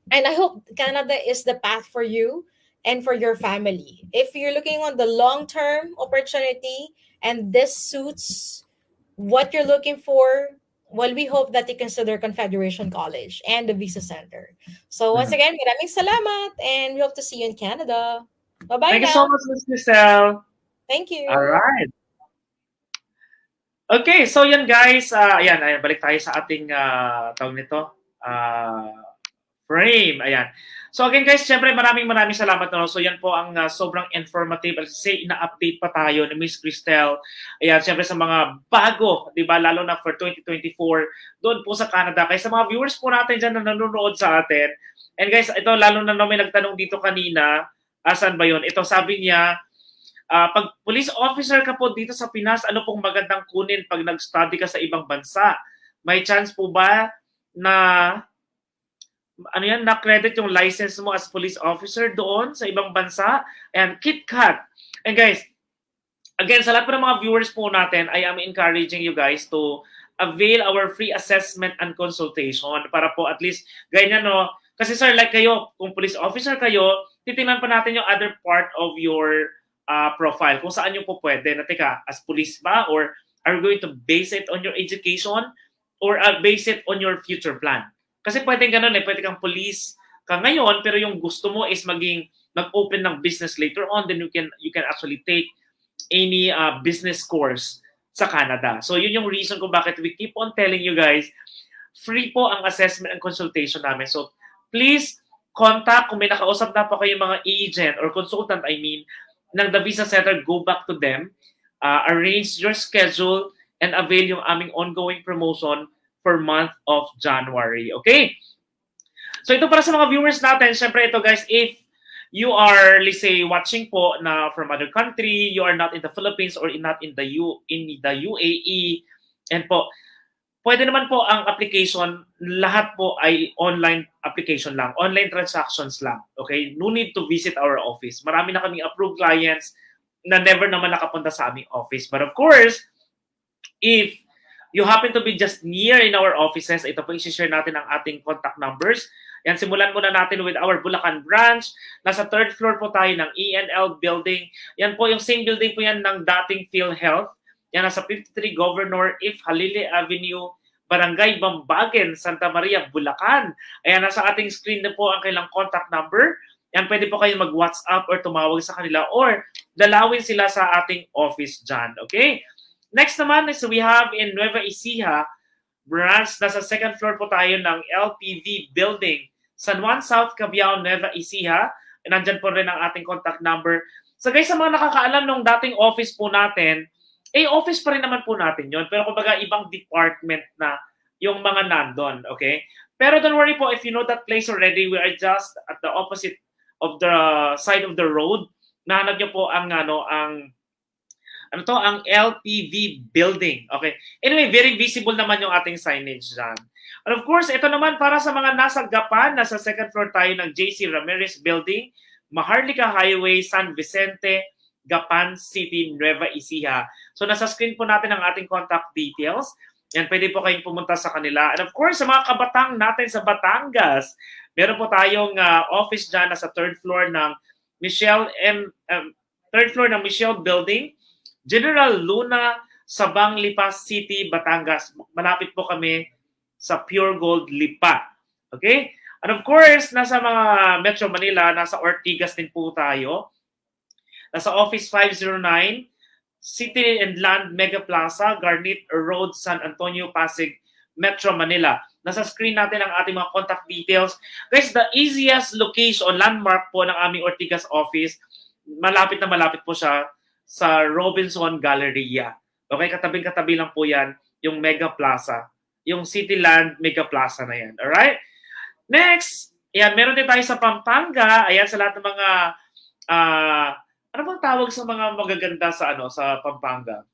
I hope Canada is the path for you and for your family. If you're looking on the long-term opportunity and this suits what you're looking for, well, we hope that you consider Confederation College and the Visa Center. So once again, maraming salamat, and we hope to see you in Canada. Bye-bye. Thank you so much, Ms. Cristel. Thank you. All right. Okay, so yan guys, ayan, balik tayo sa ating tawag nito, frame. Ayan. So again guys, syempre maraming salamat. No? So yan po ang sobrang informative. As say, ina-update pa tayo ni Miss Cristel. Ayan, syempre sa mga bago, di ba, lalo na for 2024, doon po sa Canada. Kaya sa mga viewers po natin dyan na nanonood sa atin. And guys, ito lalo na may nagtanong dito kanina, asan ba yun? Ito sabi niya, pag police officer ka po dito sa Pinas, ano pong magandang kunin pag nag-study ka sa ibang bansa? May chance po ba na na-credit yung license mo as police officer doon sa ibang bansa? And KitKat. And guys, again, sa lahat po ng mga viewers po natin, I am encouraging you guys to avail our free assessment and consultation para po at least, ganyan no, kasi sir, like kayo, kung police officer kayo, titingnan pa natin yung other part of your profile, kung saan yung po pwede na, teka, as police ba? Or are you going to base it on your education? Or base it on your future plan? Kasi pwedeng ganun pwede kang police ka ngayon, pero yung gusto mo is mag-open ng business later on, then you can actually take any business course sa Canada. So yun yung reason kung bakit we keep on telling you guys, free po ang assessment and consultation namin. So please contact, kung may nakausap na pa kayo mga agent or consultant, I mean, ng the Visa Center, go back to them, arrange your schedule, and avail yung aming ongoing promotion for month of January. Okay? So ito para sa mga viewers natin, syempre ito guys, if you are, let's say, watching po na from other country, you are not in the Philippines or not in the UAE, and po, pwede naman po ang application, lahat po ay online application lang, online transactions lang. Okay? No need to visit our office. Marami na kaming approved clients na never naman nakapunta sa aming office. But of course, if you happen to be just near in our offices, ito po i-share natin ang ating contact numbers. Yan, simulan muna natin with our Bulacan branch. Nasa 3rd floor po tayo ng ENL building. Yan po, yung same building po yan ng dating PhilHealth. Yan, nasa 53 Governor If Halili Avenue, Barangay Bambagen, Santa Maria, Bulacan. Ayan, nasa ating screen na po ang kailang contact number. Yan, pwede po kayo mag-WhatsApp or tumawag sa kanila or dalawin sila sa ating office dyan. Okay? Next naman is we have in Nueva Ecija, branch. Nasa second floor po tayo ng LPV Building, San Juan South, Cabiao, Nueva Ecija. Nandyan po rin ang ating contact number. So guys, sa mga nakakaalam nung dating office po natin, office pa rin naman po natin yon, pero kumbaga ibang department na yung mga nandun, okay? Pero don't worry po, if you know that place already, we are just at the opposite of the side of the road. Nahanap niyo po ang ang LPV building. Okay. Anyway, very visible naman yung ating signage dyan. And of course, ito naman para sa mga nasa Gapan, nasa second floor tayo ng JC Ramirez Building, Maharlika Highway, San Vicente, Gapan City, Nueva Ecija. So nasa screen po natin ang ating contact details. Yan, pwede po kayong pumunta sa kanila. And of course, sa mga kabatang natin sa Batangas, meron po tayong office dyan nasa third floor ng Michelle Building, General Luna, Sabang Lipa City, Batangas. Malapit po kami sa Pure Gold Lipa. Okay? And of course, nasa mga Metro Manila, nasa Ortigas din po tayo. Nasa Office 509, City and Land Mega Plaza, Garnet Road, San Antonio, Pasig, Metro Manila. Nasa screen natin ang ating mga contact details. Guys, the easiest location, landmark po ng aming Ortigas office, malapit na malapit po siya sa Robinson Galleria. Okay, katabing-katabi lang po yan, yung Mega Plaza. Yung Cityland Mega Plaza na yan. Alright? Next, yan, meron din tayo sa Pampanga. Ayan, sa lahat ng mga, ano bang tawag sa mga magaganda sa, sa Pampanga?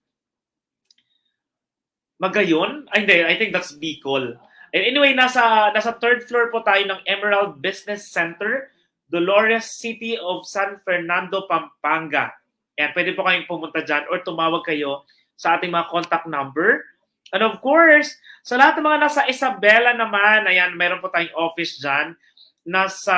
Magayon? Ay, hindi. I think that's Bicol. And anyway, nasa third floor po tayo ng Emerald Business Center, Dolores City of San Fernando, Pampanga. Yan, pwede po kayong pumunta dyan or tumawag kayo sa ating mga contact number. And of course, sa lahat ng mga nasa Isabela naman, ayan, meron po tayong office dyan. Nasa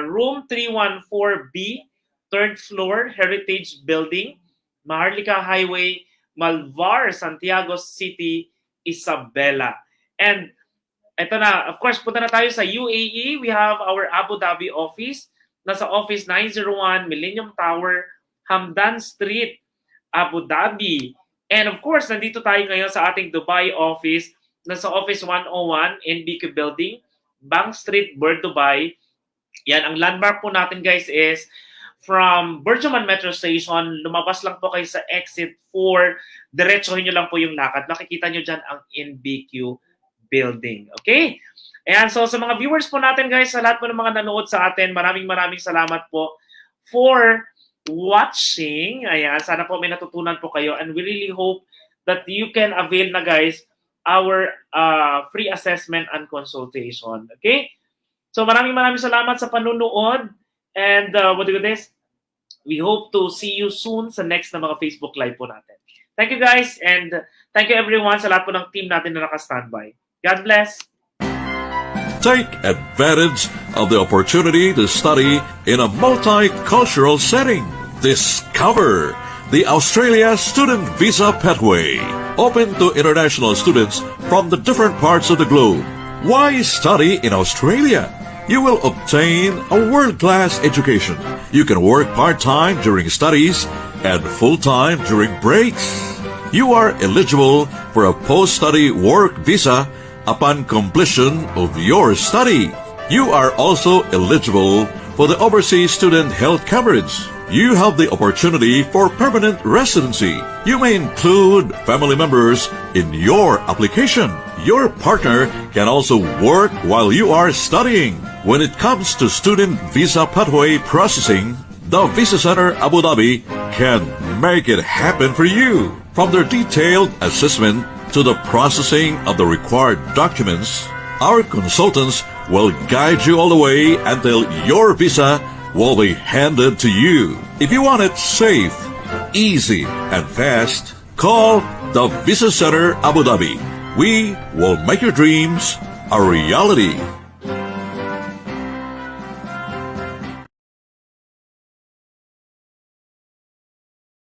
room 314B, third floor, Heritage Building, Maharlika Highway, Malvar, Santiago City, Isabela. And ito na, of course, punta na tayo sa UAE. We have our Abu Dhabi office. Nasa office 901, Millennium Tower, Hamdan Street, Abu Dhabi. And of course, nandito tayo ngayon sa ating Dubai office, nasa office 101, NBQ Building, Bank Street, Bur, Dubai. Yan, ang landmark po natin guys is from Burjuman Metro Station, lumabas lang po kayo sa exit 4, diretsohin nyo lang po yung lakad. Makikita nyo dyan ang NBQ Building. Okay? Ayan, so sa mga viewers po natin guys, sa lahat po ng mga nanood sa atin, maraming salamat po for watching. Ayan, sana po may natutunan po kayo and we really hope that you can avail na guys our free assessment and consultation. Okay? So maraming salamat sa panunood and what do you this? We hope to see you soon sa next na mga Facebook Live po natin. Thank you guys and thank you everyone sa lahat po ng team natin na naka-standby. God bless! Take advantage of the opportunity to study in a multicultural setting. Discover the Australia Student Visa Pathway, open to international students from the different parts of the globe. Why study in Australia? You will obtain a world-class education. You can work part-time during studies and full-time during breaks. You are eligible for a post-study work visa upon completion of your study. You are also eligible for the Overseas Student Health Coverage. You have the opportunity for permanent residency. You may include family members in your application. Your partner can also work while you are studying. When it comes to student visa pathway processing, the Visa Center Abu Dhabi can make it happen for you. From their detailed assessment to the processing of the required documents, our consultants will guide you all the way until your visa will be handed to you. If you want it safe, easy, and fast, call the Visa Center Abu Dhabi. We will make your dreams a reality.